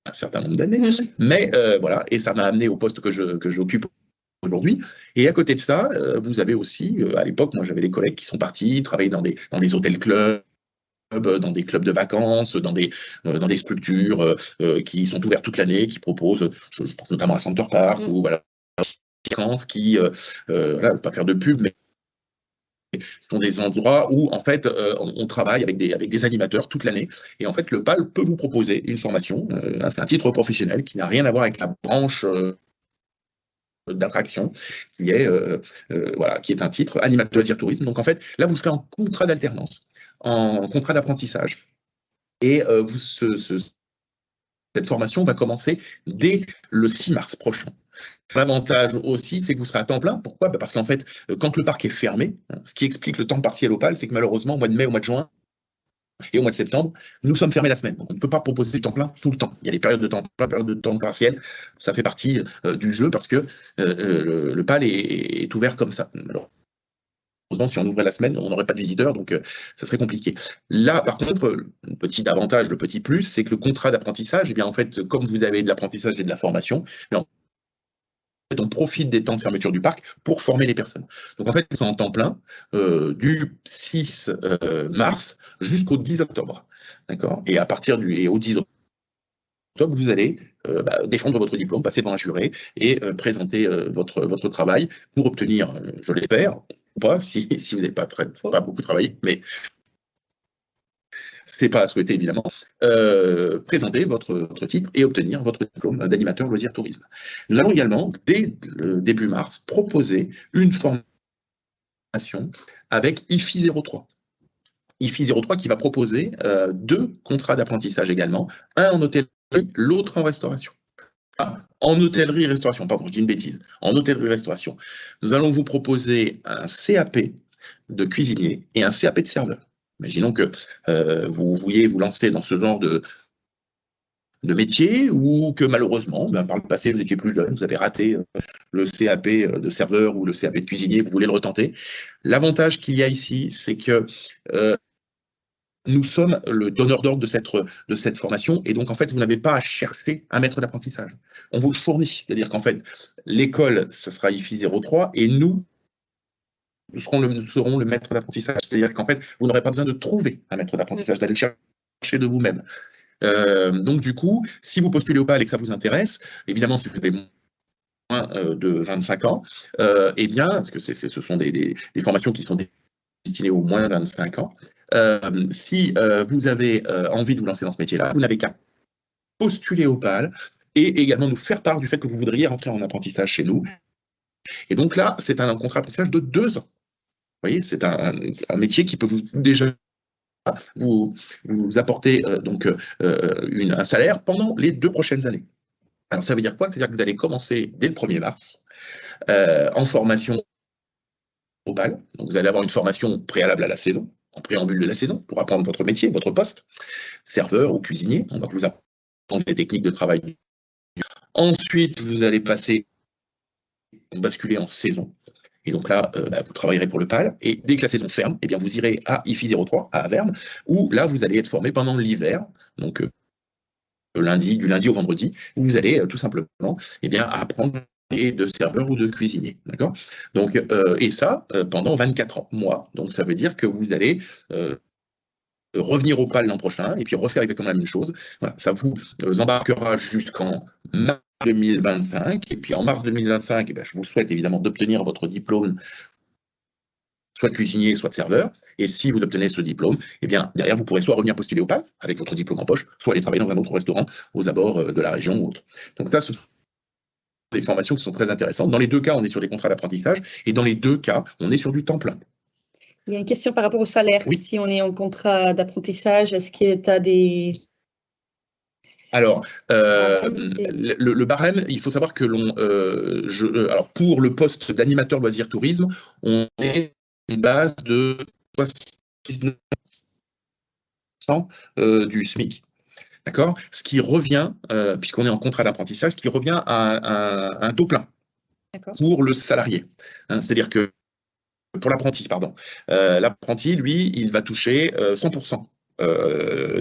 un certain nombre d'années, mais voilà, et ça m'a amené au poste que j'occupe aujourd'hui. Et à côté de ça, vous avez aussi, à l'époque, moi j'avais des collègues qui sont partis travailler dans des hôtels-clubs, dans des clubs de vacances, dans des structures qui sont ouvertes toute l'année, qui proposent, je pense notamment à Center Park, ou voilà, vacances qui, voilà, je ne vais pas faire de pub, mais ce sont des endroits où en fait on travaille avec des animateurs toute l'année. Et en fait, le PAL peut vous proposer une formation, c'est un titre professionnel qui n'a rien à voir avec la branche d'attraction, qui est un titre animateur loisirs tourisme. Donc en fait, là, vous serez en contrat d'alternance, en contrat d'apprentissage. Et cette formation va commencer dès le 6 mars prochain. L'avantage aussi, c'est que vous serez à temps plein. Pourquoi ? Parce qu'en fait, quand le parc est fermé, ce qui explique le temps partiel au PAL, c'est que malheureusement, au mois de mai, au mois de juin et au mois de septembre, nous sommes fermés la semaine. Donc on ne peut pas proposer du temps plein tout le temps. Il y a des périodes de temps plein, périodes de temps partiel. Ça fait partie du jeu parce que le PAL est ouvert comme ça. Alors, si on ouvrait la semaine, on n'aurait pas de visiteurs, donc ça serait compliqué. Là, par contre, le petit avantage, le petit plus, c'est que le contrat d'apprentissage, eh bien, en fait, comme vous avez de l'apprentissage et de la formation, on profite des temps de fermeture du parc pour former les personnes. Donc en fait, ils sont en temps plein du 6 mars jusqu'au 10 octobre. D'accord ? Et au 10 octobre, vous allez défendre votre diplôme, passer devant un jury et présenter votre travail pour obtenir, je l'espère, ou pas, si vous n'avez pas beaucoup travaillé, mais c'est pas à souhaiter évidemment, présenter votre titre et obtenir votre diplôme d'animateur loisirs tourisme. Nous allons également, dès le début mars, proposer une formation avec IFI 03. IFI 03 qui va proposer 2 contrats d'apprentissage également, un en hôtellerie, l'autre en restauration. En hôtellerie-restauration, pardon, je dis une bêtise. En hôtellerie-restauration, nous allons vous proposer un CAP de cuisinier et un CAP de serveur. Imaginons que vous vouliez vous lancer dans ce genre de métier ou que malheureusement, par le passé, vous étiez plus jeune, vous avez raté le CAP de serveur ou le CAP de cuisinier, vous voulez le retenter. L'avantage qu'il y a ici, c'est que nous sommes le donneur d'ordre de cette formation et donc en fait vous n'avez pas à chercher un maître d'apprentissage. On vous le fournit, c'est-à-dire qu'en fait l'école ça sera IFI 03 et nous serons le maître d'apprentissage, c'est-à-dire qu'en fait vous n'aurez pas besoin de trouver un maître d'apprentissage, d'aller le chercher de vous-même. Donc du coup, si vous postulez au PAL et que ça vous intéresse, évidemment si vous avez moins de 25 ans, eh bien, parce que ce sont des formations qui sont destinées aux moins de 25 ans, si vous avez envie de vous lancer dans ce métier-là, vous n'avez qu'à postuler au PAL et également nous faire part du fait que vous voudriez rentrer en apprentissage chez nous. Et donc là, c'est un contrat d'apprentissage de 2 ans. Vous voyez, c'est un métier qui peut déjà vous apporter un salaire pendant les 2 prochaines années. Alors ça veut dire quoi? C'est-à-dire que vous allez commencer dès le 1er mars en formation au PAL. Donc vous allez avoir une formation préalable à la saison, en préambule de la saison, pour apprendre votre métier, votre poste, serveur ou cuisinier. On va vous apprendre des techniques de travail. Ensuite, vous allez basculer en saison. Et donc là, vous travaillerez pour le PAL. Et dès que la saison ferme, eh bien, vous irez à IFI 03, à Averne, où là, vous allez être formé pendant l'hiver, donc du lundi au vendredi, où vous allez tout simplement apprendre de serveur ou de cuisinier. D'accord. Donc, et ça, pendant 24 mois. Donc, ça veut dire que vous allez revenir au PAL l'an prochain et puis refaire exactement la même chose. Voilà, ça vous embarquera jusqu'en mars 2025. Et puis en mars 2025, je vous souhaite évidemment d'obtenir votre diplôme soit de cuisinier, soit de serveur. Et si vous obtenez ce diplôme, derrière, vous pourrez soit revenir postuler au PAL avec votre diplôme en poche, soit aller travailler dans un autre restaurant aux abords de la région ou autre. Donc là, ce sont des formations qui sont très intéressantes. Dans les deux cas, on est sur des contrats d'apprentissage et dans les deux cas, on est sur du temps plein. Il y a une question par rapport au salaire. Oui. Si on est en contrat d'apprentissage, est-ce que tu as des... Alors, le barème, il faut savoir que alors pour le poste d'animateur loisir tourisme, on est une base de 69% du SMIC. D'accord. Ce qui revient, puisqu'on est en contrat d'apprentissage, ce qui revient à un taux plein pour le salarié. Hein, c'est-à-dire que pour l'apprenti, l'apprenti, lui, il va toucher 100%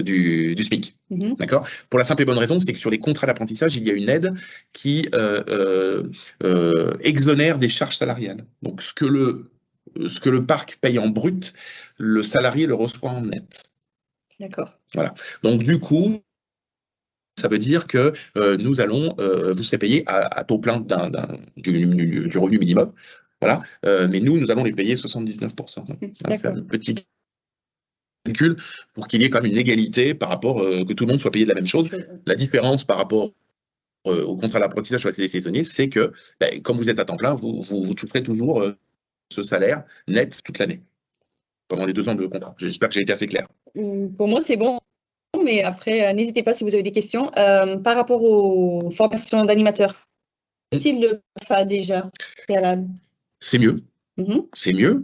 du SMIC. D'accord. Pour la simple et bonne raison, c'est que sur les contrats d'apprentissage, il y a une aide qui exonère des charges salariales. Donc, ce que le parc paye en brut, le salarié le reçoit en net. D'accord. Voilà. Donc, du coup, ça veut dire que vous serez payé à taux plein du revenu minimum. Voilà. Mais nous allons les payer 79%. C'est un petit calcul pour qu'il y ait quand même une égalité par rapport, que tout le monde soit payé de la même chose. La différence par rapport au contrat d'apprentissage sur la CDD saisonnier, c'est que, comme vous êtes à temps plein, vous toucherez toujours ce salaire net toute l'année, pendant les 2 ans de contrat. J'espère que j'ai été assez clair. Pour moi, c'est bon. Mais après, n'hésitez pas si vous avez des questions. Par rapport aux formations d'animateurs, est-il le BAFA déjà préalable? C'est mieux. C'est mieux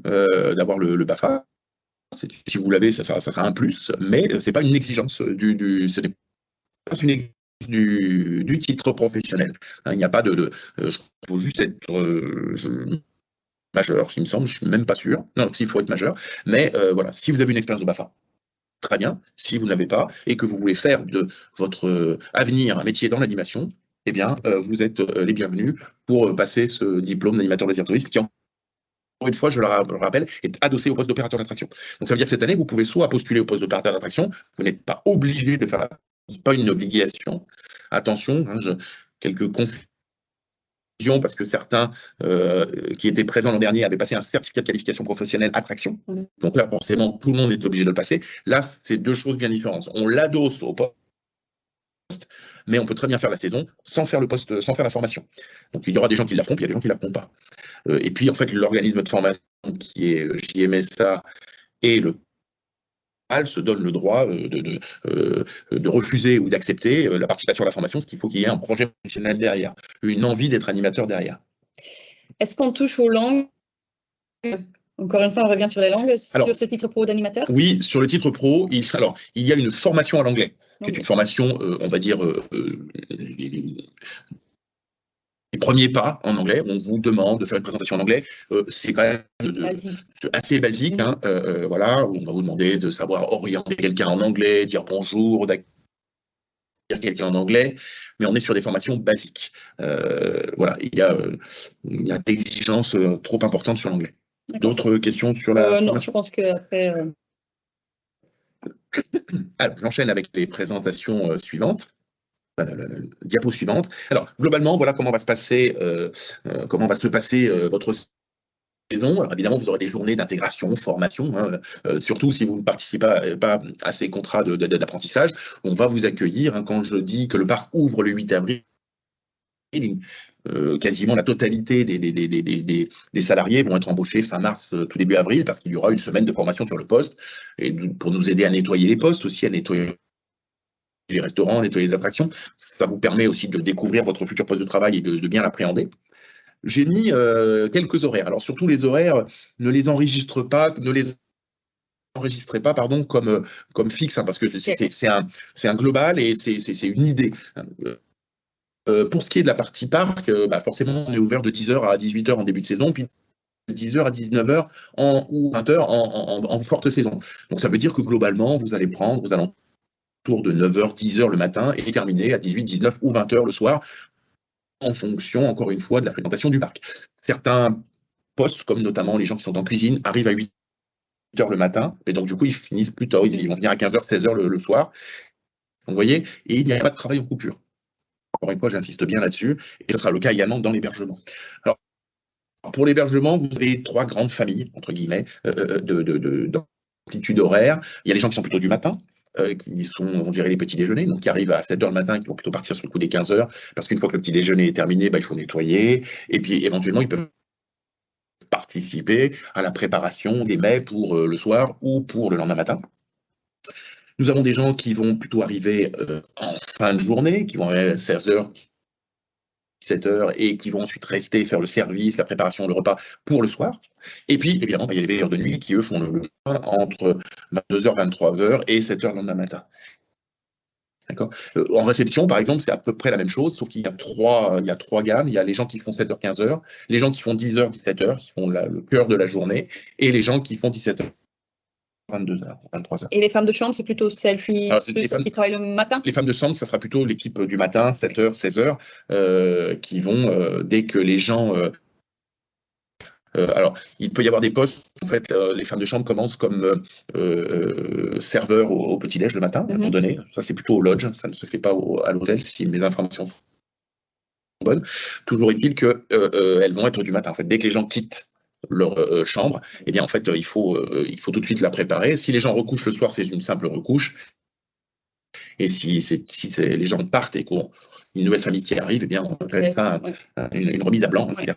d'avoir le BAFA. Si vous l'avez, ça sera un plus, mais ce n'est pas une exigence ce n'est pas une exigence du titre professionnel. Hein, il n'y a pas il faut juste être majeur, s'il me semble, je ne suis même pas sûr. Non, s'il faut être majeur. Mais voilà, si vous avez une expérience de BAFA, très bien. Si vous n'avez pas et que vous voulez faire de votre avenir un métier dans l'animation, vous êtes les bienvenus pour passer ce diplôme d'animateur loisir tourisme qui, encore une fois, je le rappelle, est adossé au poste d'opérateur d'attraction. Donc ça veut dire que cette année, vous pouvez soit postuler au poste d'opérateur d'attraction, vous n'êtes pas obligé de faire c'est pas une obligation. Attention, quelques confusions parce que certains qui étaient présents l'an dernier avaient passé un certificat de qualification professionnelle attraction. Donc là, forcément, tout le monde est obligé de le passer. Là, c'est deux choses bien différentes. On l'adosse au poste, mais on peut très bien faire la saison sans faire le poste, sans faire la formation. Donc il y aura des gens qui la feront, puis il y a des gens qui la feront pas. Et puis en fait, l'organisme de formation qui est JMSA et le PAL se donne le droit de refuser ou d'accepter la participation à la formation, ce qu'il faut qu'il y ait un projet professionnel derrière, une envie d'être animateur derrière. Est-ce qu'on touche aux langues? Encore une fois, on revient sur les langues, sur ce titre pro d'animateur? Oui, sur le titre pro, il y a une formation à l'anglais, qui est une formation, on va dire, les premiers pas en anglais. On vous demande de faire une présentation en anglais. C'est quand même assez basique. Hein, voilà, on va vous demander de savoir orienter quelqu'un en anglais, dire bonjour, dire quelqu'un en anglais, mais on est sur des formations basiques. Voilà, il y a d'exigences trop importantes sur l'anglais. D'autres questions sur la non, je pense qu'après... Alors, j'enchaîne avec les présentations suivantes. La diapo suivante. Alors, globalement, voilà comment va se passer, votre saison. Alors, évidemment, vous aurez des journées d'intégration, formation, hein, surtout si vous ne participez pas à ces contrats d'apprentissage. On va vous accueillir. Hein, quand je dis que le parc ouvre le 8 avril, quasiment la totalité des salariés vont être embauchés fin mars, tout début avril, parce qu'il y aura une semaine de formation sur le poste, et pour nous aider à nettoyer les postes, aussi à nettoyer les restaurants, nettoyer les attractions. Ça vous permet aussi de découvrir votre futur poste de travail et de bien l'appréhender. J'ai mis quelques horaires. Alors surtout les horaires, ne les enregistrez pas, comme fixe, hein, parce que c'est un global et c'est une idée. Pour ce qui est de la partie parc, forcément on est ouvert de 10h à 18h en début de saison, puis 10h à 19h ou 20h en forte saison. Donc ça veut dire que globalement, vous allez prendre aux alentours de 9h, 10h le matin et terminer à 18, 19 ou 20h le soir, en fonction, encore une fois, de la fréquentation du parc. Certains postes, comme notamment les gens qui sont en cuisine, arrivent à 8h le matin, et donc du coup, ils finissent plus tard, ils vont venir à 15h, 16h le soir. Donc, vous voyez, et il n'y a pas de travail en coupure. Encore une fois, j'insiste bien là-dessus, et ce sera le cas également dans l'hébergement. Alors, pour l'hébergement, vous avez 3 grandes familles, entre guillemets, d'amplitude horaire. Il y a les gens qui sont plutôt du matin, qui vont gérer les petits déjeuners, donc qui arrivent à 7h le matin, qui vont plutôt partir sur le coup des 15h, parce qu'une fois que le petit déjeuner est terminé, il faut nettoyer, et puis éventuellement, ils peuvent participer à la préparation des mets pour le soir ou pour le lendemain matin. Nous avons des gens qui vont plutôt arriver en fin de journée, qui vont arriver à 16h, 17h, et qui vont ensuite rester faire le service, la préparation, le repas pour le soir. Et puis, évidemment, il y a les veilleurs de nuit qui, eux, font le repas entre 22h, 23h et 7h le lendemain matin. D'accord. En réception, par exemple, c'est à peu près la même chose, sauf qu'il y a trois gammes. Il y a les gens qui font 7h, 15h, les gens qui font 10h, 17h, qui font le cœur de la journée, et les gens qui font 17h, 22h, 23h. Et les femmes de chambre, c'est plutôt celles qui travaillent le matin? Les femmes de chambre, ça sera plutôt l'équipe du matin, 7h, 16h, qui vont, dès que les gens... alors, il peut y avoir des postes, en fait, les femmes de chambre commencent comme serveurs au petit-déj le matin, à un moment donné. Ça, c'est plutôt au lodge, ça ne se fait pas à l'hôtel, si mes informations sont bonnes. Toujours est-il qu'elles vont être du matin. En fait, dès que les gens quittent leur chambre, eh bien, en fait, il faut tout de suite la préparer. Si les gens recouchent le soir, c'est une simple recouche. Et si les gens partent et qu'on une nouvelle famille qui arrive, eh bien, on appelle ça une remise à blanc. En fait,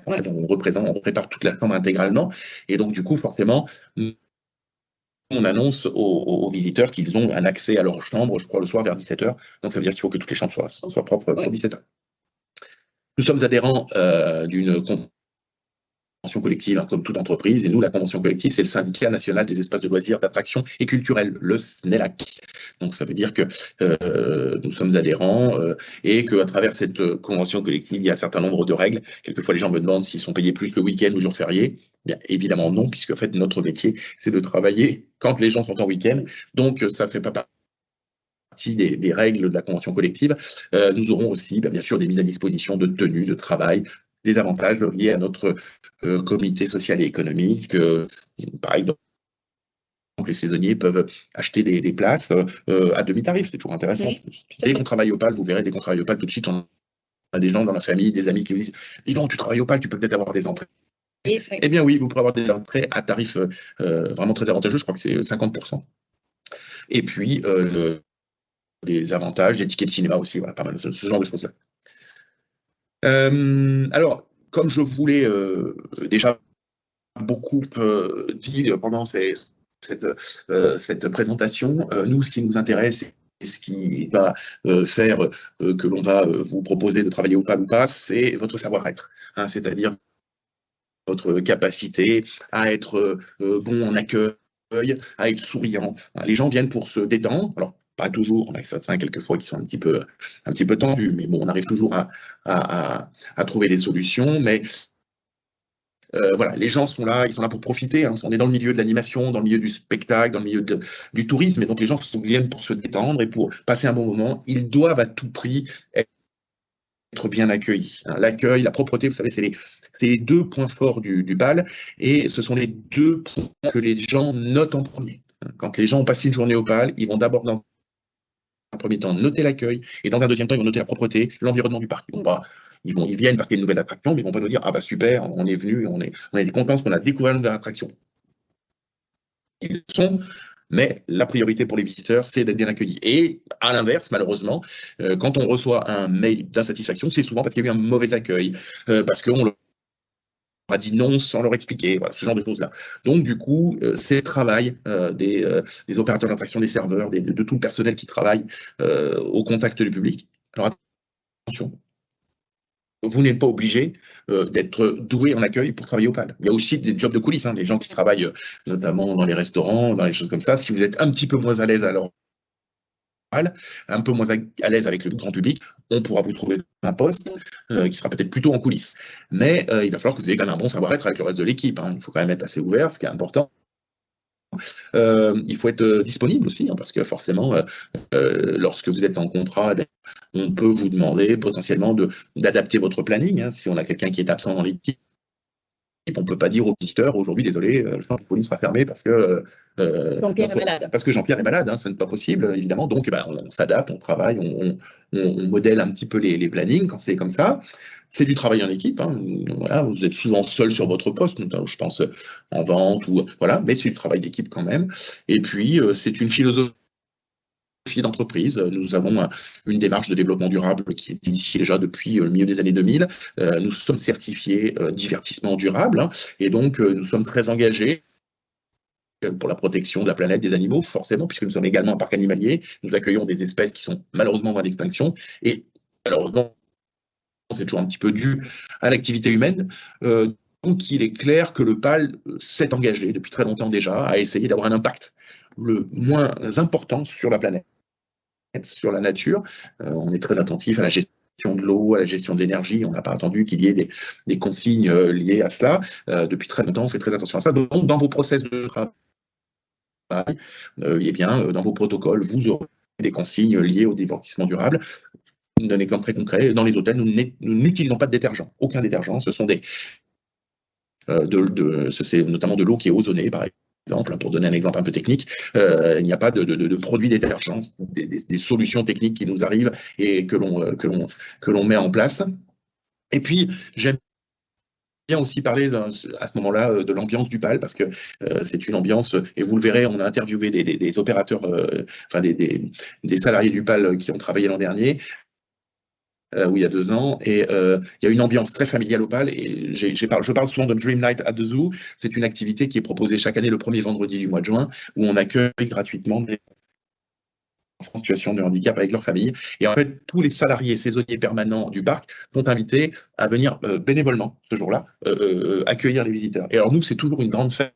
on prépare toute la chambre intégralement. Et donc, du coup, forcément, on annonce aux visiteurs qu'ils ont un accès à leur chambre, je crois, le soir vers 17h. Donc, ça veut dire qu'il faut que toutes les chambres soient propres pour 17h. Nous sommes adhérents d'une convention collective, hein, comme toute entreprise, et nous, la convention collective, c'est le syndicat national des espaces de loisirs, d'attraction et culturels, le SNELAC. Donc ça veut dire que nous sommes adhérents et qu'à travers cette convention collective, il y a un certain nombre de règles. Quelquefois, les gens me demandent s'ils sont payés plus le week-end ou jour férié. Bien, évidemment non, puisque en fait, notre métier, c'est de travailler quand les gens sont en week-end. Donc ça ne fait pas partie des règles de la convention collective. Nous aurons aussi, bien sûr, des mises à disposition de tenues, de travail, des avantages liés à notre comité social et économique. Par exemple, les saisonniers peuvent acheter des places à demi-tarif, c'est toujours intéressant. Dès qu'on travaille au PAL, vous verrez, dès qu'on travaille au PAL, tout de suite, on a des gens dans la famille, des amis qui vous disent « Dis donc, tu travailles au PAL, tu peux peut-être avoir des entrées. » Eh bien oui, vous pourrez avoir des entrées à tarif vraiment très avantageux, je crois que c'est 50%. Et puis, des avantages, des tickets de cinéma aussi, voilà, pas mal, ce genre de choses-là. Alors, comme je vous l'ai déjà beaucoup dit pendant cette présentation, nous, ce qui nous intéresse et ce qui va faire que l'on va vous proposer de travailler au PAL ou pas, c'est votre savoir-être, hein, c'est-à-dire votre capacité à être bon en accueil, à être souriant. Les gens viennent pour se détendre. Alors, pas toujours, on a certains quelquefois qui sont un petit peu tendus, mais bon, on arrive toujours à trouver des solutions. Mais voilà, les gens sont là, ils sont là pour profiter. Hein. On est dans le milieu de l'animation, dans le milieu du spectacle, dans le milieu du tourisme, et donc les gens viennent pour se détendre et pour passer un bon moment. Ils doivent à tout prix être bien accueillis. Hein. L'accueil, la propreté, vous savez, c'est les 2 points forts du PAL, et ce sont les 2 points que les gens notent en premier. Quand les gens ont passé une journée au PAL, ils vont d'abord dans un premier temps noter l'accueil, et dans un deuxième temps, ils vont noter la propreté, l'environnement du parc. Ils viennent parce qu'il y a une nouvelle attraction, mais ils ne vont pas nous dire « Ah bah super, on est venu, on est content parce qu'on a découvert une nouvelle attraction. » Ils le sont, mais la priorité pour les visiteurs, c'est d'être bien accueillis. Et à l'inverse, malheureusement, quand on reçoit un mail d'insatisfaction, c'est souvent parce qu'il y a eu un mauvais accueil, parce qu'on leur a dit non sans leur expliquer, voilà, ce genre de choses-là. Donc, du coup, c'est le travail des opérateurs d'attraction, des serveurs, de tout le personnel qui travaille au contact du public. Alors, attention, vous n'êtes pas obligé d'être doué en accueil pour travailler au PAL. Il y a aussi des jobs de coulisses, hein, des gens qui travaillent notamment dans les restaurants, dans les choses comme ça. Si vous êtes un petit peu moins à l'aise, alors un peu moins à l'aise avec le grand public, on pourra vous trouver un poste qui sera peut-être plutôt en coulisses. Mais il va falloir que vous ayez quand même un bon savoir-être avec le reste de l'équipe. Hein. Il faut quand même être assez ouvert, ce qui est important. Il faut être disponible aussi, hein, parce que forcément, lorsque vous êtes en contrat, on peut vous demander potentiellement d'adapter votre planning. Hein, si on a quelqu'un qui est absent dans l'équipe, on ne peut pas dire aux visiteurs aujourd'hui, désolé, le centre de folie sera fermé parce que Jean-Pierre est malade. Parce que Jean-Pierre est malade, hein, ce n'est pas possible, évidemment. Donc, on s'adapte, on travaille, on modèle un petit peu les plannings quand c'est comme ça. C'est du travail en équipe. Hein. Voilà, vous êtes souvent seul sur votre poste, je pense en vente ou voilà, mais c'est du travail d'équipe quand même. Et puis, c'est une philosophie d'entreprise. Nous avons une démarche de développement durable qui est initiée déjà depuis le milieu des années 2000. Nous sommes certifiés divertissement durable, hein, et donc nous sommes très engagés pour la protection de la planète, des animaux, forcément, puisque nous sommes également un parc animalier. Nous accueillons des espèces qui sont malheureusement en voie d'extinction. Et malheureusement, c'est toujours un petit peu dû à l'activité humaine. Donc, il est clair que le PAL s'est engagé depuis très longtemps déjà à essayer d'avoir un impact le moins important sur la planète, sur la nature. On est très attentif à la gestion de l'eau, à la gestion de l'énergie. On n'a pas attendu qu'il y ait des consignes liées à cela. Depuis très longtemps, on fait très attention à ça. Donc, dans vos process de travail, eh bien, dans vos protocoles, vous aurez des consignes liées au divertissement durable. Un exemple très concret, dans les hôtels, nous n'utilisons pas de détergent, aucun détergent. Ce sont c'est notamment de l'eau qui est ozonée, par exemple, pour donner un exemple un peu technique. Il n'y a pas de produits détergents, des solutions techniques qui nous arrivent et que l'on met en place. Et puis, j'aime bien aussi parler à ce moment-là de l'ambiance du PAL, parce que c'est une ambiance, et vous le verrez, on a interviewé des opérateurs, enfin des salariés du PAL qui ont travaillé l'an dernier, ou il y a 2 ans, et il y a une ambiance très familiale au PAL, et je parle souvent de Dream Night at the Zoo. C'est une activité qui est proposée chaque année le premier vendredi du mois de juin, où on accueille gratuitement des en situation de handicap avec leur famille. Et en fait, tous les salariés saisonniers permanents du parc sont invités à venir bénévolement ce jour-là accueillir les visiteurs. Et alors nous, c'est toujours une grande fête.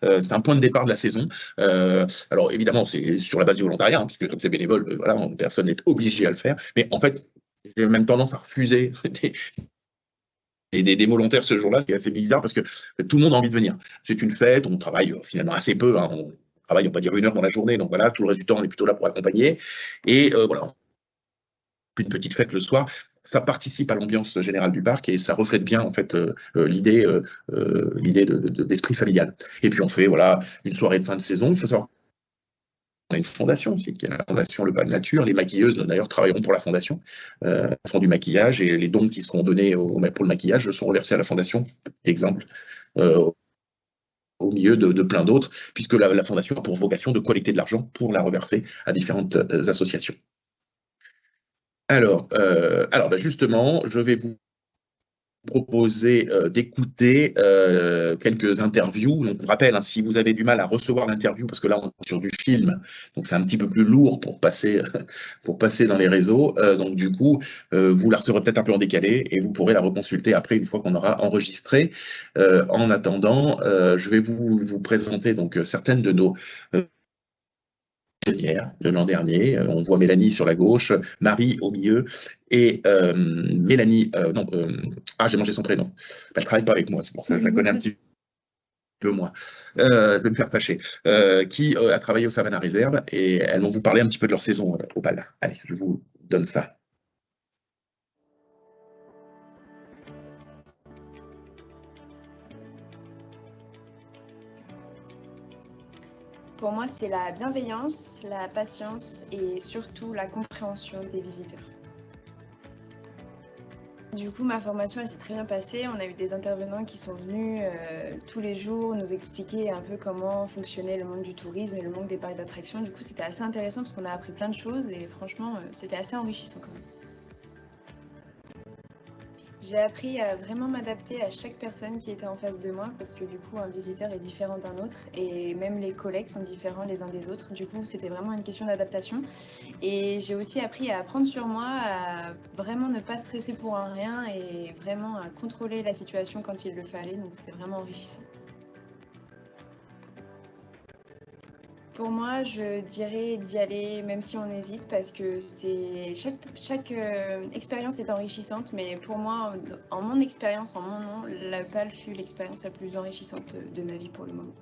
C'est un point de départ de la saison. Alors évidemment, c'est sur la base du volontariat, hein, puisque comme c'est bénévole, voilà, personne n'est obligé à le faire. Mais en fait, j'ai même tendance à refuser des volontaires ce jour-là, ce qui est assez bizarre parce que tout le monde a envie de venir. C'est une fête, on travaille finalement assez peu, hein, on travaille, on va dire 1 heure dans la journée, donc voilà, tout le reste du temps, on est plutôt là pour accompagner. Et voilà, une petite fête le soir, ça participe à l'ambiance générale du parc et ça reflète bien en fait l'idée d'esprit familial. Et puis on fait voilà une soirée de fin de saison. Il faut savoir qu'on a une fondation aussi, qui est la fondation Le PAL Nature. Les maquilleuses d'ailleurs travailleront pour la fondation, font du maquillage, et les dons qui seront donnés pour le maquillage seront reversés à la fondation. Exemple. Au milieu de plein d'autres, puisque la fondation a pour vocation de collecter de l'argent pour la reverser à différentes associations. Alors justement, je vais vous proposer d'écouter quelques interviews. Donc, je vous rappelle, hein, si vous avez du mal à recevoir l'interview, parce que là, on est sur du film, donc c'est un petit peu plus lourd pour passer dans les réseaux. Donc, du coup, vous la recevrez peut-être un peu en décalé et vous pourrez la reconsulter après, une fois qu'on aura enregistré. En attendant, je vais vous présenter donc certaines de nos de l'an dernier. On voit Mélanie sur la gauche, Marie au milieu, et Mélanie, j'ai mangé son prénom. Elle ne travaille pas avec moi, c'est pour ça que je la connais un petit peu moins. Je vais me faire fâcher. Qui a travaillé au Savannah Reserve, et elles vont vous parler un petit peu de leur saison au PAL. Allez, je vous donne ça. Pour moi, c'est la bienveillance, la patience et surtout la compréhension des visiteurs. Du coup, ma formation, elle s'est très bien passée. On a eu des intervenants qui sont venus tous les jours nous expliquer un peu comment fonctionnait le monde du tourisme et le monde des parcs d'attractions. Du coup, c'était assez intéressant parce qu'on a appris plein de choses et franchement, c'était assez enrichissant quand même. J'ai appris à vraiment m'adapter à chaque personne qui était en face de moi parce que du coup, un visiteur est différent d'un autre et même les collègues sont différents les uns des autres. Du coup, c'était vraiment une question d'adaptation. Et j'ai aussi appris à prendre sur moi, à vraiment ne pas stresser pour un rien et vraiment à contrôler la situation quand il le fallait. Donc, c'était vraiment enrichissant. Pour moi, je dirais d'y aller même si on hésite parce que chaque expérience est enrichissante, mais pour moi, en mon expérience, en mon nom, la PAL fut l'expérience la plus enrichissante de ma vie pour le moment.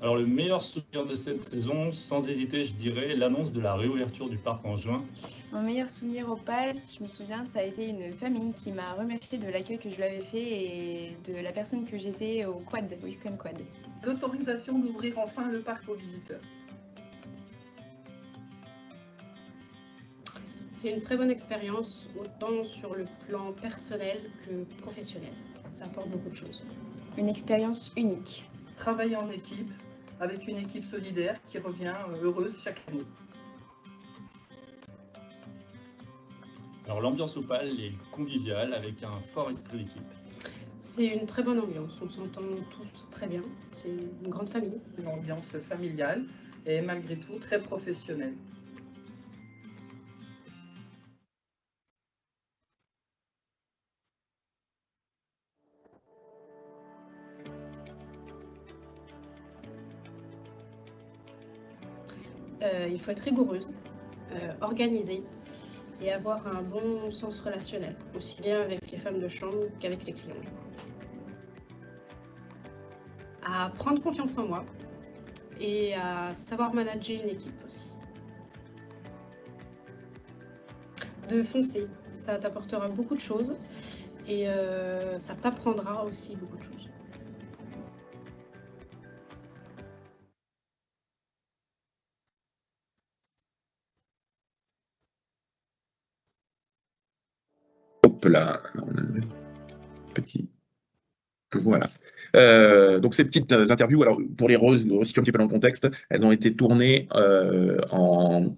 Alors le meilleur souvenir de cette saison, sans hésiter, je dirais l'annonce de la réouverture du parc en juin. Mon meilleur souvenir au PAL, si je me souviens, ça a été une famille qui m'a remercié de l'accueil que je lui avais fait et de la personne que j'étais au Weekend Quad. L'autorisation d'ouvrir enfin le parc aux visiteurs. C'est une très bonne expérience, autant sur le plan personnel que professionnel. Ça apporte beaucoup de choses. Une expérience unique. Travailler en équipe, avec une équipe solidaire qui revient heureuse chaque année. Alors l'ambiance au PAL est conviviale avec un fort esprit d'équipe. C'est une très bonne ambiance, on s'entend tous très bien, c'est une grande famille. Une ambiance familiale et malgré tout très professionnelle. Il faut être rigoureuse, organisée et avoir un bon sens relationnel, aussi bien avec les femmes de chambre qu'avec les clients. À prendre confiance en moi et à savoir manager une équipe aussi. De foncer, ça t'apportera beaucoup de choses et ça t'apprendra aussi beaucoup de choses. Hop là, on a le petit. Voilà. Donc ces petites interviews, alors pour les resituer un petit peu dans le contexte, elles ont été tournées en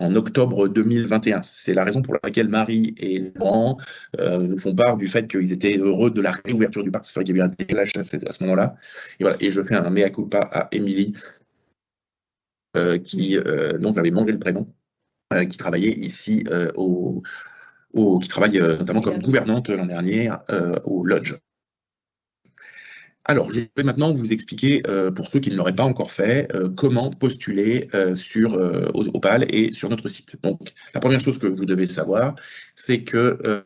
octobre 2021. C'est la raison pour laquelle Marie et Laurent nous font part du fait qu'ils étaient heureux de la réouverture du parc. C'est vrai qu'il y a eu un décalage à ce moment-là. Et voilà. Et je fais un mea culpa à Émilie, dont j'avais mangé le prénom, qui travaillait ici qui travaille notamment comme gouvernante l'an dernier au Lodge. Alors, je vais maintenant vous expliquer, pour ceux qui ne l'auraient pas encore fait, comment postuler au PAL et sur notre site. Donc, la première chose que vous devez savoir, c'est que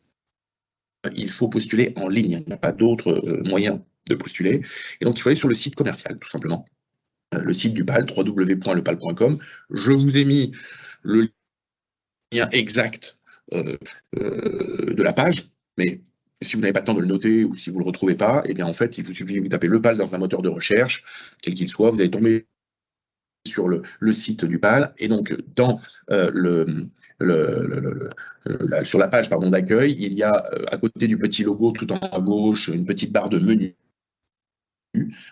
il faut postuler en ligne. Il n'y a pas d'autre moyen de postuler. Et donc, il faut aller sur le site commercial, tout simplement. Le site du PAL, www.lepal.com. Je vous ai mis le lien exact de la page, mais si vous n'avez pas le temps de le noter ou si vous ne le retrouvez pas, eh bien en fait, il vous suffit de vous taper le PAL dans un moteur de recherche, quel qu'il soit, vous allez tomber sur le site du PAL, et donc dans sur la page d'accueil, il y a à côté du petit logo tout en haut à gauche une petite barre de menu.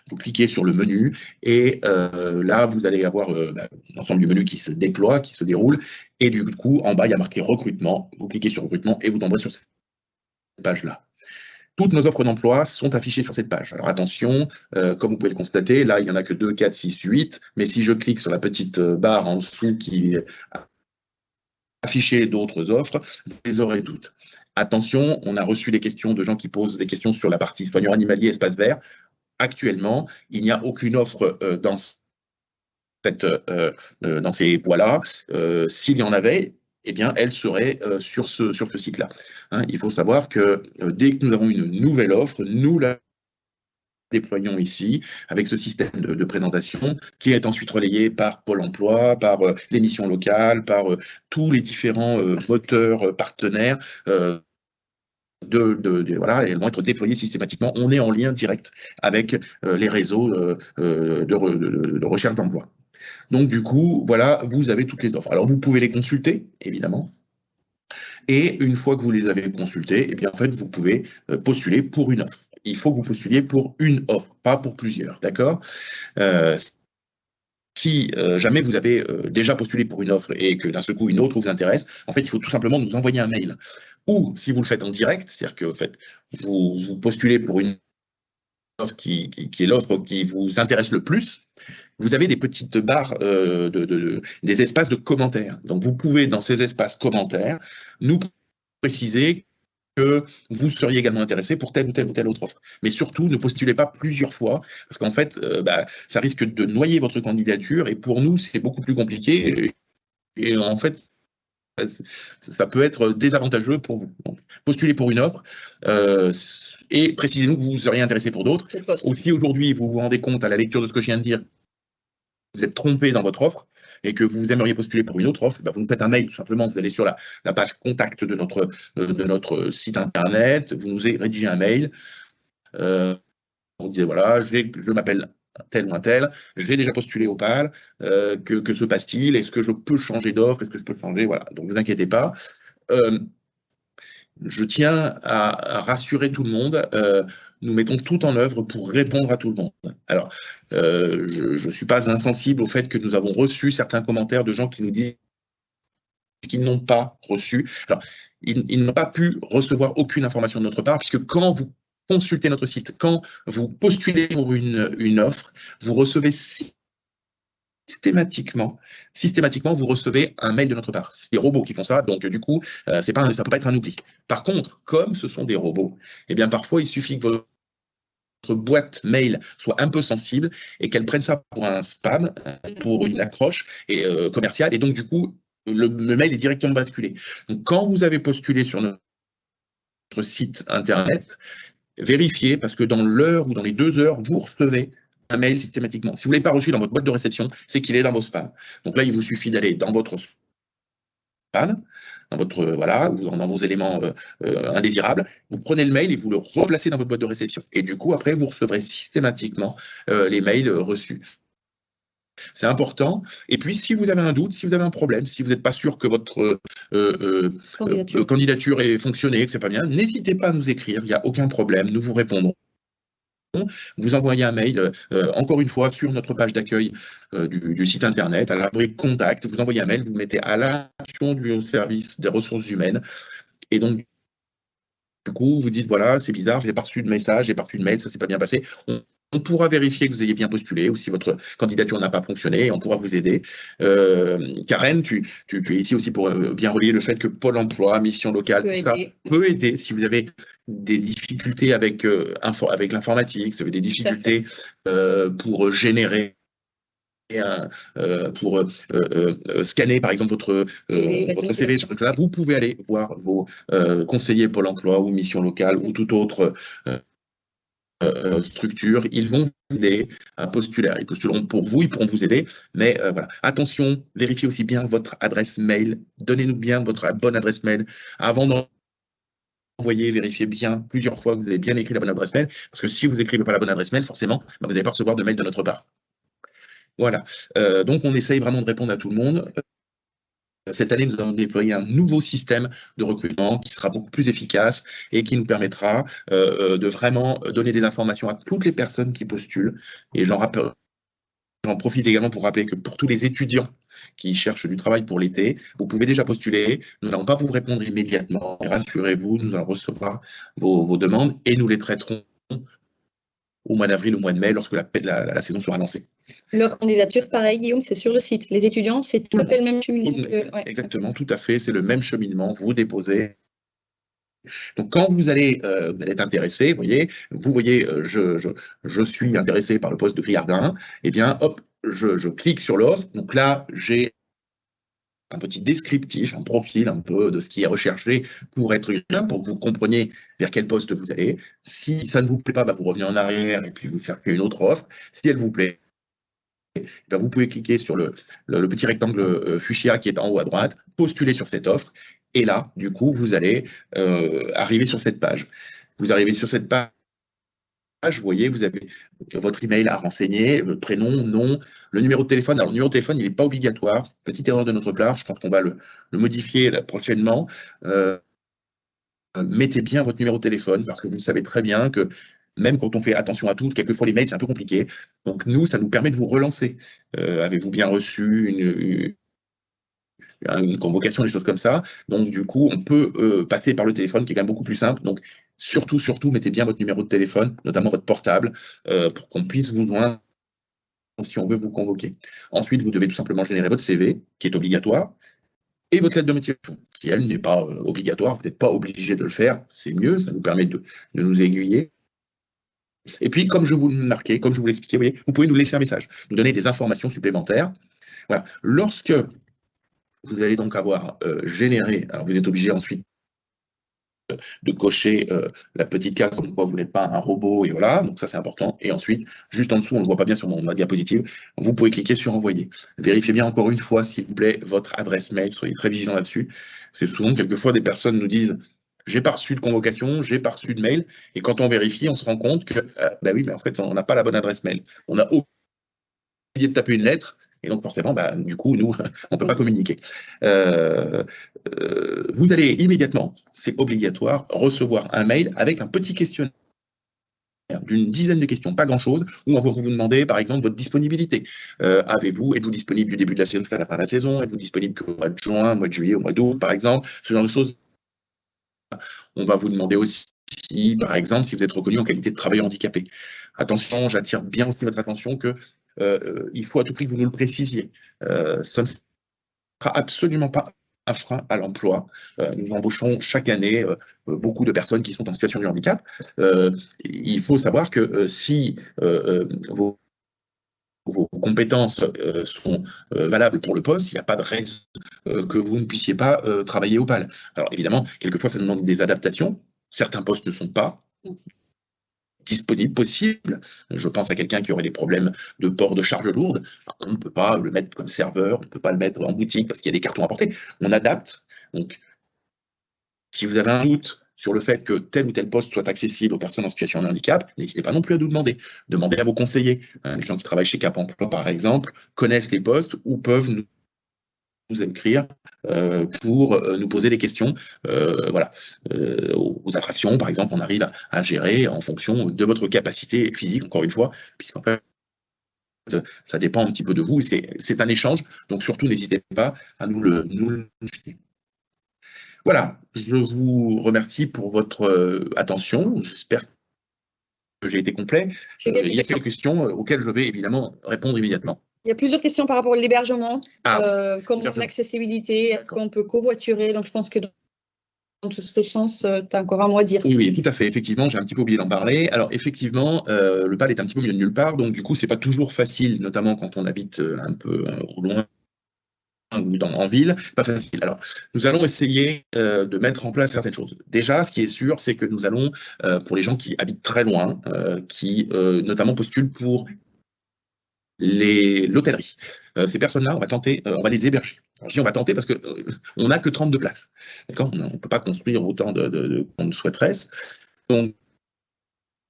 Vous cliquez sur le menu et là, vous allez avoir l'ensemble du menu qui se déploie, qui se déroule. Et du coup, en bas, il y a marqué recrutement. Vous cliquez sur recrutement et vous tomberez sur cette page-là. Toutes nos offres d'emploi sont affichées sur cette page. Alors attention, comme vous pouvez le constater, là, il n'y en a que 2, 4, 6, 8. Mais si je clique sur la petite barre en dessous qui affiche d'autres offres, vous les aurez toutes. Attention, on a reçu des questions de gens qui posent des questions sur la partie soignant animalier, espace vert. Actuellement, il n'y a aucune offre dans ces bois-là. S'il y en avait, eh bien, elle serait sur ce site-là. Hein, il faut savoir que dès que nous avons une nouvelle offre, nous la déployons ici avec ce système de présentation qui est ensuite relayé par Pôle emploi, par les missions locales, par tous les différents moteurs partenaires. Voilà, elles vont être déployées systématiquement. On est en lien direct avec les réseaux de recherche d'emploi. Donc du coup, voilà, vous avez toutes les offres. Alors vous pouvez les consulter, évidemment. Et une fois que vous les avez consultées, eh bien, en fait, vous pouvez postuler pour une offre. Il faut que vous postuliez pour une offre, pas pour plusieurs, d'accord ? Si jamais vous avez déjà postulé pour une offre et que d'un seul coup une autre vous intéresse, en fait, il faut tout simplement nous envoyer un mail. Ou si vous le faites en direct, c'est-à-dire que en fait, vous postulez pour une qui est l'offre qui vous intéresse le plus, vous avez des petites barres, des espaces de commentaires. Donc, vous pouvez, dans ces espaces commentaires, nous préciser que vous seriez également intéressé pour telle ou telle ou telle autre offre. Mais surtout, ne postulez pas plusieurs fois, parce qu'en fait, ça risque de noyer votre candidature, et pour nous, c'est beaucoup plus compliqué. Et en fait, ça peut être désavantageux pour vous. Donc, postulez pour une offre et précisez-nous que vous seriez intéressé pour d'autres. Ou si aujourd'hui, vous vous rendez compte à la lecture de ce que je viens de dire, vous êtes trompé dans votre offre et que vous aimeriez postuler pour une autre offre, vous nous faites un mail tout simplement, vous allez sur la page contact de notre site internet, vous nous rédigez un mail, on dit voilà, je m'appelle tel ou un tel, j'ai déjà postulé au PAL, que se passe-t-il, est-ce que je peux changer d'offre, est-ce que je peux changer, voilà, donc ne vous inquiétez pas. Je tiens à rassurer tout le monde, nous mettons tout en œuvre pour répondre à tout le monde. Alors, je ne suis pas insensible au fait que nous avons reçu certains commentaires de gens qui nous disent qu'ils n'ont pas reçu. Alors, ils n'ont pas pu recevoir aucune information de notre part, puisque quand vous consultez notre site, quand vous postulez pour une offre, vous recevez systématiquement, vous recevez un mail de notre part. C'est des robots qui font ça, donc du coup, ça ne peut pas être un oubli. Par contre, comme ce sont des robots, eh bien parfois, il suffit que votre boîte mail soit un peu sensible et qu'elle prenne ça pour un spam, pour une accroche commerciale, et donc du coup, le mail est directement basculé. Donc quand vous avez postulé sur notre site internet, vérifiez, parce que dans l'heure ou dans les 2 heures, vous recevez un mail systématiquement. Si vous ne l'avez pas reçu dans votre boîte de réception, c'est qu'il est dans vos spams. Donc là, il vous suffit d'aller dans votre spam, dans vos éléments indésirables, vous prenez le mail et vous le replacez dans votre boîte de réception. Et du coup, après, vous recevrez systématiquement les mails reçus. C'est important. Et puis, si vous avez un doute, si vous avez un problème, si vous n'êtes pas sûr que votre candidature ait fonctionné, que ce n'est pas bien, n'hésitez pas à nous écrire, il n'y a aucun problème, nous vous répondrons. Vous envoyez un mail, encore une fois, sur notre page d'accueil du site internet, à la rubrique contact, vous envoyez un mail, vous mettez à l'attention du service des ressources humaines, et donc, du coup, vous dites, voilà, c'est bizarre, je n'ai pas reçu de message, j'ai pas reçu de mail, ça ne s'est pas bien passé. On pourra vérifier que vous ayez bien postulé ou si votre candidature n'a pas fonctionné, on pourra vous aider. Karen, tu es ici aussi pour bien relier le fait que Pôle emploi, mission locale, tout ça peut aider si vous avez des difficultés avec l'informatique, si vous avez des difficultés pour générer pour scanner par exemple votre CV, vous pouvez aller voir vos conseillers Pôle emploi ou mission locale ou toute autre structure, ils vont vous aider à postuler. Ils postuleront pour vous, ils pourront vous aider, mais voilà. Attention, vérifiez aussi bien votre adresse mail, donnez-nous bien votre bonne adresse mail avant d'envoyer, vérifiez bien plusieurs fois que vous avez bien écrit la bonne adresse mail, parce que si vous n'écrivez pas la bonne adresse mail, forcément, vous n'allez pas recevoir de mail de notre part. Voilà, donc on essaye vraiment de répondre à tout le monde. Cette année, nous avons déployé un nouveau système de recrutement qui sera beaucoup plus efficace et qui nous permettra de vraiment donner des informations à toutes les personnes qui postulent. Et j'en profite également pour rappeler que pour tous les étudiants qui cherchent du travail pour l'été, vous pouvez déjà postuler. Nous n'allons pas vous répondre immédiatement. Rassurez-vous, nous allons recevoir vos demandes et nous les traiterons au mois d'avril, au mois de mai, lorsque la saison sera lancée. Leur candidature, pareil, Guillaume, c'est sur le site. Les étudiants, c'est tout à fait le même cheminement. Exactement, tout à fait, c'est le même cheminement. Vous déposez. Donc, quand vous allez être intéressé, vous voyez, je suis intéressé par le poste de Griardin, eh bien, hop, je clique sur l'offre. Donc là, j'ai un petit descriptif, un profil un peu de ce qui est recherché pour être Griardin, pour que vous compreniez vers quel poste vous allez. Si ça ne vous plaît pas, vous revenez en arrière et puis vous cherchez une autre offre. Si elle vous plaît, vous pouvez cliquer sur le petit rectangle fuchsia qui est en haut à droite, postuler sur cette offre, et là, du coup, vous allez arriver sur cette page. Vous arrivez sur cette page, vous voyez, vous avez votre email à renseigner, le prénom, nom, le numéro de téléphone. Alors, le numéro de téléphone, il n'est pas obligatoire. Petite erreur de notre part, je pense qu'on va le modifier prochainement. Mettez bien votre numéro de téléphone, parce que vous savez très bien que même quand on fait attention à tout, quelquefois les mails, c'est un peu compliqué. Donc nous, ça nous permet de vous relancer. Avez-vous bien reçu une convocation, des choses comme ça? Donc du coup, on peut passer par le téléphone, qui est quand même beaucoup plus simple. Donc surtout, mettez bien votre numéro de téléphone, notamment votre portable, pour qu'on puisse vous joindre si on veut vous convoquer. Ensuite, vous devez tout simplement générer votre CV, qui est obligatoire, et votre lettre de motivation, qui, elle, n'est pas obligatoire. Vous n'êtes pas obligé de le faire, c'est mieux, ça nous permet de nous aiguiller. Et puis, comme je vous le marquais, comme je vous l'expliquais, vous voyez, vous pouvez nous laisser un message, nous donner des informations supplémentaires. Voilà. Lorsque vous allez donc avoir généré, alors vous êtes obligé ensuite de cocher la petite case comme quoi vous n'êtes pas un robot, et voilà, donc ça c'est important. Et ensuite, juste en dessous, on ne le voit pas bien sur ma diapositive, vous pouvez cliquer sur envoyer. Vérifiez bien encore une fois, s'il vous plaît, votre adresse mail, soyez très vigilants là-dessus, parce que souvent, quelquefois, des personnes nous disent « j'ai pas reçu de convocation, j'ai pas reçu de mail », et quand on vérifie, on se rend compte que, bah oui, mais en fait, on n'a pas la bonne adresse mail. On a oublié de taper une lettre, et donc forcément, du coup, nous, on ne peut pas communiquer. Vous allez immédiatement, c'est obligatoire, recevoir un mail avec un petit questionnaire d'une dizaine de questions, pas grand-chose, où on va vous demander, par exemple, votre disponibilité. Êtes-vous disponible du début de la saison jusqu'à la fin de la saison? Êtes-vous disponible qu'au mois de juin, au mois de juillet, au mois d'août, par exemple? Ce genre de choses. On va vous demander aussi, par exemple, si vous êtes reconnu en qualité de travailleur handicapé. Attention, j'attire bien aussi votre attention que il faut à tout prix que vous nous le précisiez. Ça ne sera absolument pas un frein à l'emploi. Nous embauchons chaque année beaucoup de personnes qui sont en situation de handicap. Il faut savoir que si vos compétences sont valables pour le poste, il n'y a pas de raison que vous ne puissiez pas travailler au PAL. Alors évidemment, quelquefois, ça demande des adaptations. Certains postes ne sont pas disponible, possible. Je pense à quelqu'un qui aurait des problèmes de port de charge lourde. On ne peut pas le mettre comme serveur, on ne peut pas le mettre en boutique parce qu'il y a des cartons à porter. On adapte. Donc, si vous avez un doute sur le fait que tel ou tel poste soit accessible aux personnes en situation de handicap, n'hésitez pas non plus à nous demander. Demandez à vos conseillers. Les gens qui travaillent chez Cap Emploi, par exemple, connaissent les postes ou peuvent nous écrire pour nous poser des questions aux attractions, par exemple, on arrive à gérer en fonction de votre capacité physique, encore une fois, puisqu'en fait, ça dépend un petit peu de vous, c'est un échange, donc surtout n'hésitez pas à nous le filer. Voilà, je vous remercie pour votre attention, j'espère que j'ai été complet. Il y a quelques questions auxquelles je vais évidemment répondre immédiatement. Il y a plusieurs questions par rapport à l'hébergement, comme l'accessibilité, est-ce qu'on peut covoiturer? Donc, je pense que dans tout ce sens, tu as encore un mot à dire. Oui, tout à fait. Effectivement, j'ai un petit peu oublié d'en parler. Alors, effectivement, le PAL est un petit peu au milieu de nulle part, donc du coup, c'est pas toujours facile, notamment quand on habite un peu au loin ou en ville, pas facile. Alors, nous allons essayer de mettre en place certaines choses. Déjà, ce qui est sûr, c'est que nous allons, pour les gens qui habitent très loin, qui notamment postulent pour l'hôtellerie. Ces personnes-là, on va les héberger. Alors, je dis on va tenter parce qu'on n'a que 32 places. D'accord ? On ne peut pas construire autant qu'on ne souhaiterait. Donc,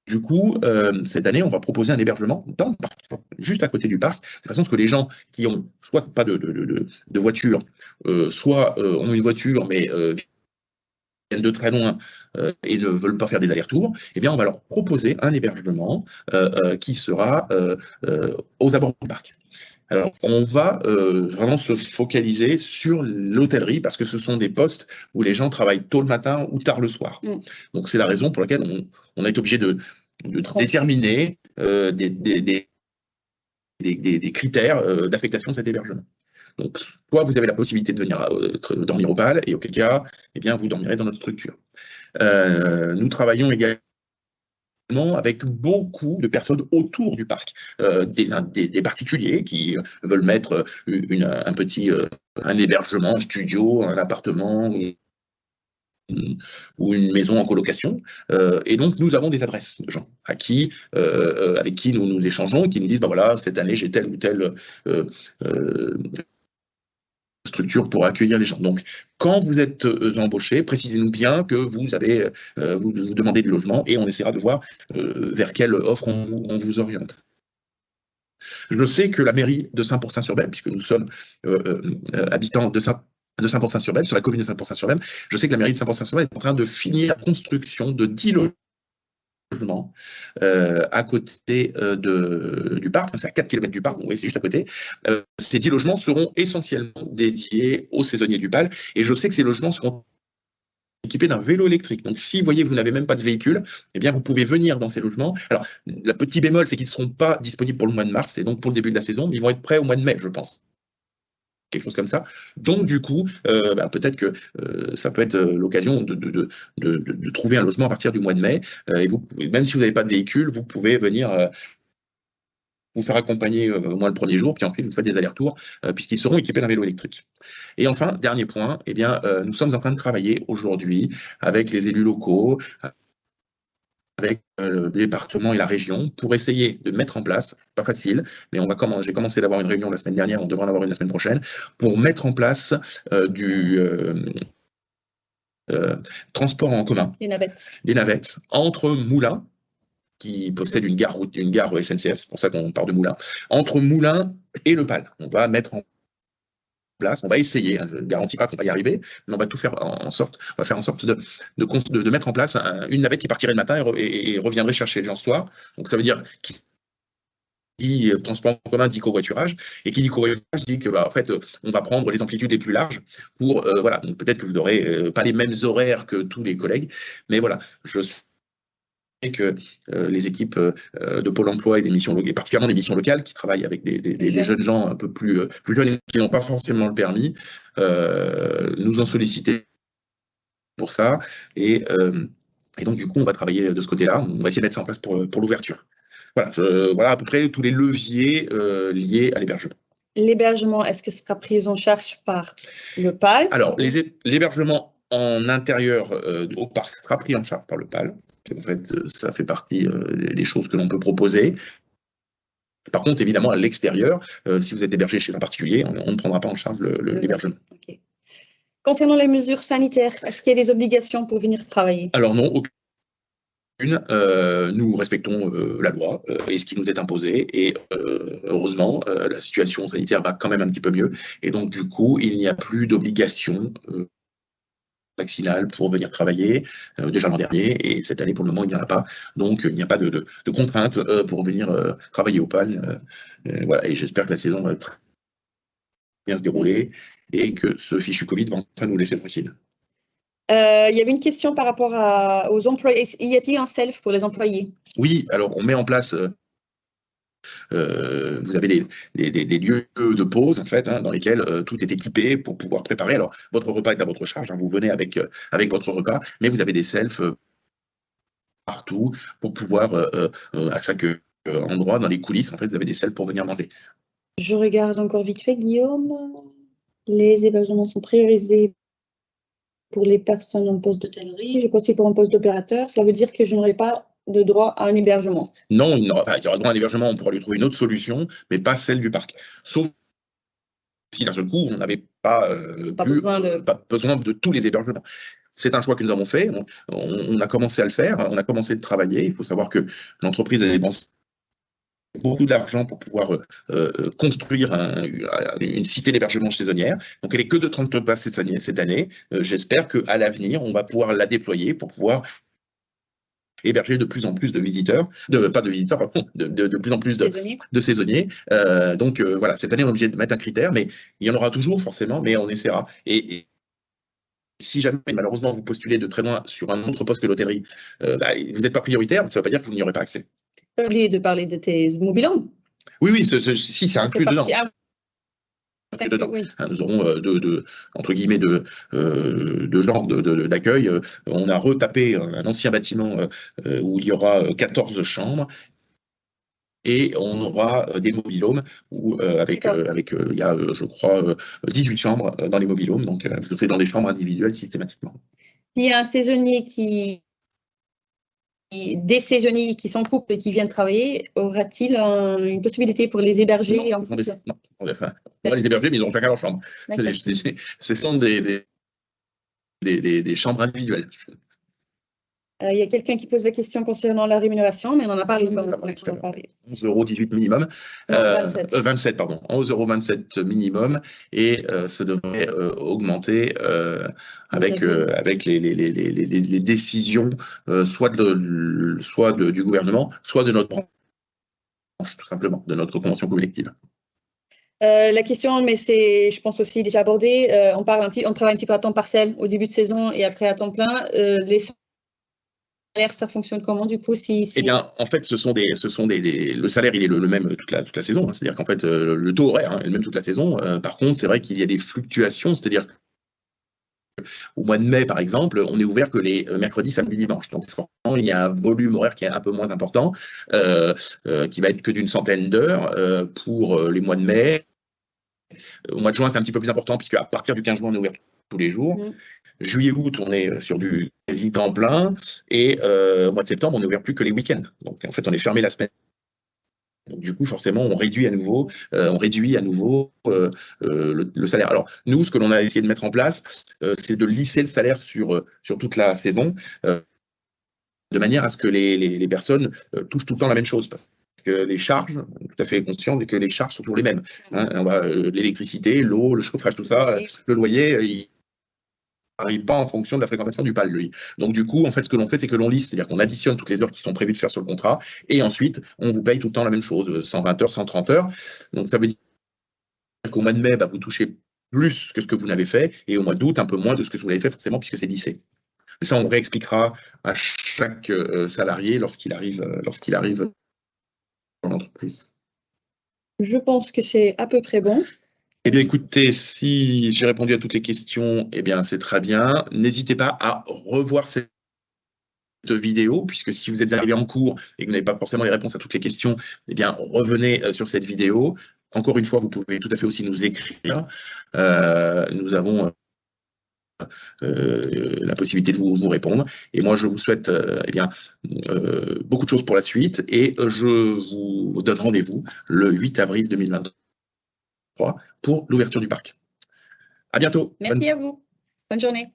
du coup, cette année, on va proposer un hébergement dans le parc, juste à côté du parc, de façon à ce que les gens qui ont soit pas de voiture, soit ont une voiture, mais viennent de très loin et ne veulent pas faire des allers-retours, eh bien, on va leur proposer un hébergement qui sera aux abords du parc. Alors, on va vraiment se focaliser sur l'hôtellerie parce que ce sont des postes où les gens travaillent tôt le matin ou tard le soir. Donc, c'est la raison pour laquelle on a été obligé de déterminer des critères d'affectation de cet hébergement. Donc, soit vous avez la possibilité de venir dormir au PAL, et auquel cas, eh bien, vous dormirez dans notre structure. Nous travaillons également avec beaucoup de personnes autour du parc, des particuliers qui veulent mettre un hébergement, un studio, un appartement ou une maison en colocation. Et donc, nous avons des adresses de gens avec qui nous échangeons et qui nous disent, voilà, cette année, j'ai telle ou telle structure pour accueillir les gens. Donc, quand vous êtes embauché, précisez-nous bien que vous demandez du logement et on essaiera de voir vers quelle offre on vous oriente. Je sais que la mairie de Saint-Pourçain-sur-Belle, puisque nous sommes habitants de Saint-Pourçain-sur-Belle, sur la commune de Saint-Pourçain-sur-Belle, je sais que la mairie de Saint-Pourçain-sur-Belle est en train de finir la construction de 10 logements à côté du parc, c'est à 4 km du parc, oui, c'est juste à côté. Ces 10 logements seront essentiellement dédiés aux saisonniers du PAL, et je sais que ces logements seront équipés d'un vélo électrique. Donc, si vous voyez vous n'avez même pas de véhicule, eh bien, vous pouvez venir dans ces logements. Alors, le petit bémol, c'est qu'ils ne seront pas disponibles pour le mois de mars et donc pour le début de la saison, mais ils vont être prêts au mois de mai, je pense. Quelque chose comme ça. Donc, du coup, peut-être que ça peut être l'occasion de trouver un logement à partir du mois de mai. Et vous, même si vous n'avez pas de véhicule, vous pouvez venir vous faire accompagner au moins le premier jour, puis ensuite vous faites des allers-retours, puisqu'ils seront équipés d'un vélo électrique. Et enfin, dernier point, eh bien, nous sommes en train de travailler aujourd'hui avec les élus locaux, avec le département et la région, pour essayer de mettre en place, pas facile, mais j'ai commencé d'avoir une réunion la semaine dernière, on devrait en avoir une la semaine prochaine, pour mettre en place du transport en commun. Des navettes entre Moulins, qui possède une gare SNCF, c'est pour ça qu'on part de Moulins, entre Moulins et Le Pal. On va mettre en place, on va essayer, je ne garantis pas qu'on va y arriver, mais on va tout faire en sorte, on va faire en sorte de mettre en place une navette qui partirait le matin et reviendrait chercher les gens ce soir. Donc ça veut dire qui dit transport en commun dit covoiturage, et qui dit covoiturage dit que en fait on va prendre les amplitudes les plus larges pour voilà. Donc peut-être que vous n'aurez pas les mêmes horaires que tous les collègues, mais voilà, je sais que les équipes de Pôle emploi et des missions locales, et particulièrement des missions locales qui travaillent avec des jeunes gens un peu plus jeunes qui n'ont pas forcément le permis, nous ont sollicité pour ça, et donc du coup on va travailler de ce côté-là, on va essayer de mettre ça en place pour l'ouverture. Voilà, voilà à peu près tous les leviers liés à l'hébergement. L'hébergement, est-ce que ce sera pris en charge par le PAL? Alors, l'hébergement en intérieur au parc sera pris en charge par le PAL. En fait, ça fait partie des choses que l'on peut proposer. Par contre, évidemment, à l'extérieur, si vous êtes hébergé chez un particulier, on ne prendra pas en charge l'hébergement. Okay. Concernant les mesures sanitaires, est-ce qu'il y a des obligations pour venir travailler? Alors non, aucune. Nous respectons la loi et ce qui nous est imposé, et heureusement, la situation sanitaire va quand même un petit peu mieux. Et donc, du coup, il n'y a plus d'obligation vaccinale pour venir travailler, déjà l'an dernier, et cette année pour le moment il n'y en a pas, donc il n'y a pas de contrainte pour venir travailler au PAL, voilà, et j'espère que la saison va très bien se dérouler et que ce fichu Covid va enfin nous laisser tranquille. Il y avait une question par rapport aux employés. Y a-t-il un self pour les employés? Oui, alors on met en place vous avez des lieux de pause en fait, dans lesquels tout est équipé pour pouvoir préparer. Alors votre repas est à votre charge, vous venez avec votre repas, mais vous avez des selfs partout pour pouvoir à chaque endroit dans les coulisses, en fait, vous avez des selfs pour venir manger. Je regarde encore vite fait, Guillaume. Les hébergements sont priorisés pour les personnes en poste d'hôtellerie. Je postule pour un poste d'opérateur. Cela veut dire que je n'aurai pas de droit à un hébergement? Non, il aura droit à un hébergement, on pourra lui trouver une autre solution, mais pas celle du parc. Sauf si d'un seul coup, on n'avait pas, besoin de tous les hébergements. C'est un choix que nous avons fait, on a commencé à le faire, on a commencé de travailler. Il faut savoir que l'entreprise a dépensé beaucoup d'argent pour pouvoir construire une cité d'hébergement saisonnière. Donc elle n'est que de 30 places cette année. J'espère qu'à l'avenir, on va pouvoir la déployer pour pouvoir héberger de plus en plus de visiteurs, pas de visiteurs, par contre, de plus en plus de saisonniers. Donc voilà, cette année on est obligé de mettre un critère, mais il y en aura toujours forcément, mais on essaiera. Et si jamais malheureusement vous postulez de très loin sur un autre poste que l'hôtellerie, vous n'êtes pas prioritaire, ça ne veut pas dire que vous n'y aurez pas accès. Tu as oublié de parler de tes mobilhomes? Oui, si, c'est inclus dedans. Dedans. Oui. Nous aurons entre guillemets deux genres d'accueil. On a retapé un ancien bâtiment où il y aura 14 chambres, et on aura des mobilhomes où il y a je crois 18 chambres dans les mobilhomes, donc je le fais dans des chambres individuelles systématiquement. Il y a un saisonnier des saisonniers qui sont en couple et qui viennent travailler, aura-t-il une possibilité pour les héberger? Non, on va les héberger, mais ils n'ont chacun leur chambre. Ce sont des chambres individuelles. Il y a quelqu'un qui pose la question concernant la rémunération, mais on en a parlé. 11,18 € minimum. 27, pardon. 11,27 € minimum, et ça devrait augmenter avec les décisions soit du gouvernement, soit de notre branche, tout simplement, de notre convention collective. La question, mais c'est, je pense aussi déjà abordé, on travaille un petit peu à temps partiel au début de saison et après à temps plein. Les salaires, ça fonctionne comment du coup Eh bien, en fait, le salaire, il est le même toute la saison. Hein. C'est-à-dire qu'en fait, le taux horaire hein, est le même toute la saison. Par contre, c'est vrai qu'il y a des fluctuations. C'est-à-dire qu'au mois de mai, par exemple, on est ouvert que les mercredis, samedis, dimanches. Donc, forcément, il y a un volume horaire qui est un peu moins important, qui va être que d'une centaine d'heures pour les mois de mai. Au mois de juin, c'est un petit peu plus important, puisque à partir du 15 juin, on est ouvert tous les jours. Juillet, août, on est sur du quasi temps plein. Et au mois de septembre, on est ouvert plus que les week-ends. Donc, en fait, on est fermé la semaine. Donc, du coup, forcément, on réduit à nouveau le salaire. Alors, nous, ce que l'on a essayé de mettre en place, c'est de lisser le salaire sur toute la saison, de manière à ce que les personnes touchent tout le temps la même chose. Parce que les charges, on est tout à fait conscient que les charges sont toujours les mêmes. Hein. L'électricité, l'eau, le chauffage, tout ça, le loyer, il n'arrive pas en fonction de la fréquentation du PAL, lui. Donc, du coup, en fait, ce que l'on fait, c'est que l'on lisse, c'est-à-dire qu'on additionne toutes les heures qui sont prévues de faire sur le contrat, et ensuite, on vous paye tout le temps la même chose, 120 heures, 130 heures. Donc, ça veut dire qu'au mois de mai, vous touchez plus que ce que vous n'avez fait, et au mois d'août, un peu moins de ce que vous avez fait, forcément, puisque c'est lissé. Mais ça, on réexpliquera à chaque salarié lorsqu'il arrive dans l'entreprise. Je pense que c'est à peu près bon. Eh bien, écoutez, si j'ai répondu à toutes les questions, eh bien, c'est très bien. N'hésitez pas à revoir cette vidéo, puisque si vous êtes arrivé en cours et que vous n'avez pas forcément les réponses à toutes les questions, eh bien, revenez sur cette vidéo. Encore une fois, vous pouvez tout à fait aussi nous écrire. Nous avons la possibilité de vous répondre. Et moi, je vous souhaite beaucoup de choses pour la suite et je vous donne rendez-vous le 8 avril 2023 pour l'ouverture du parc. À bientôt. Merci à vous. Bonne journée.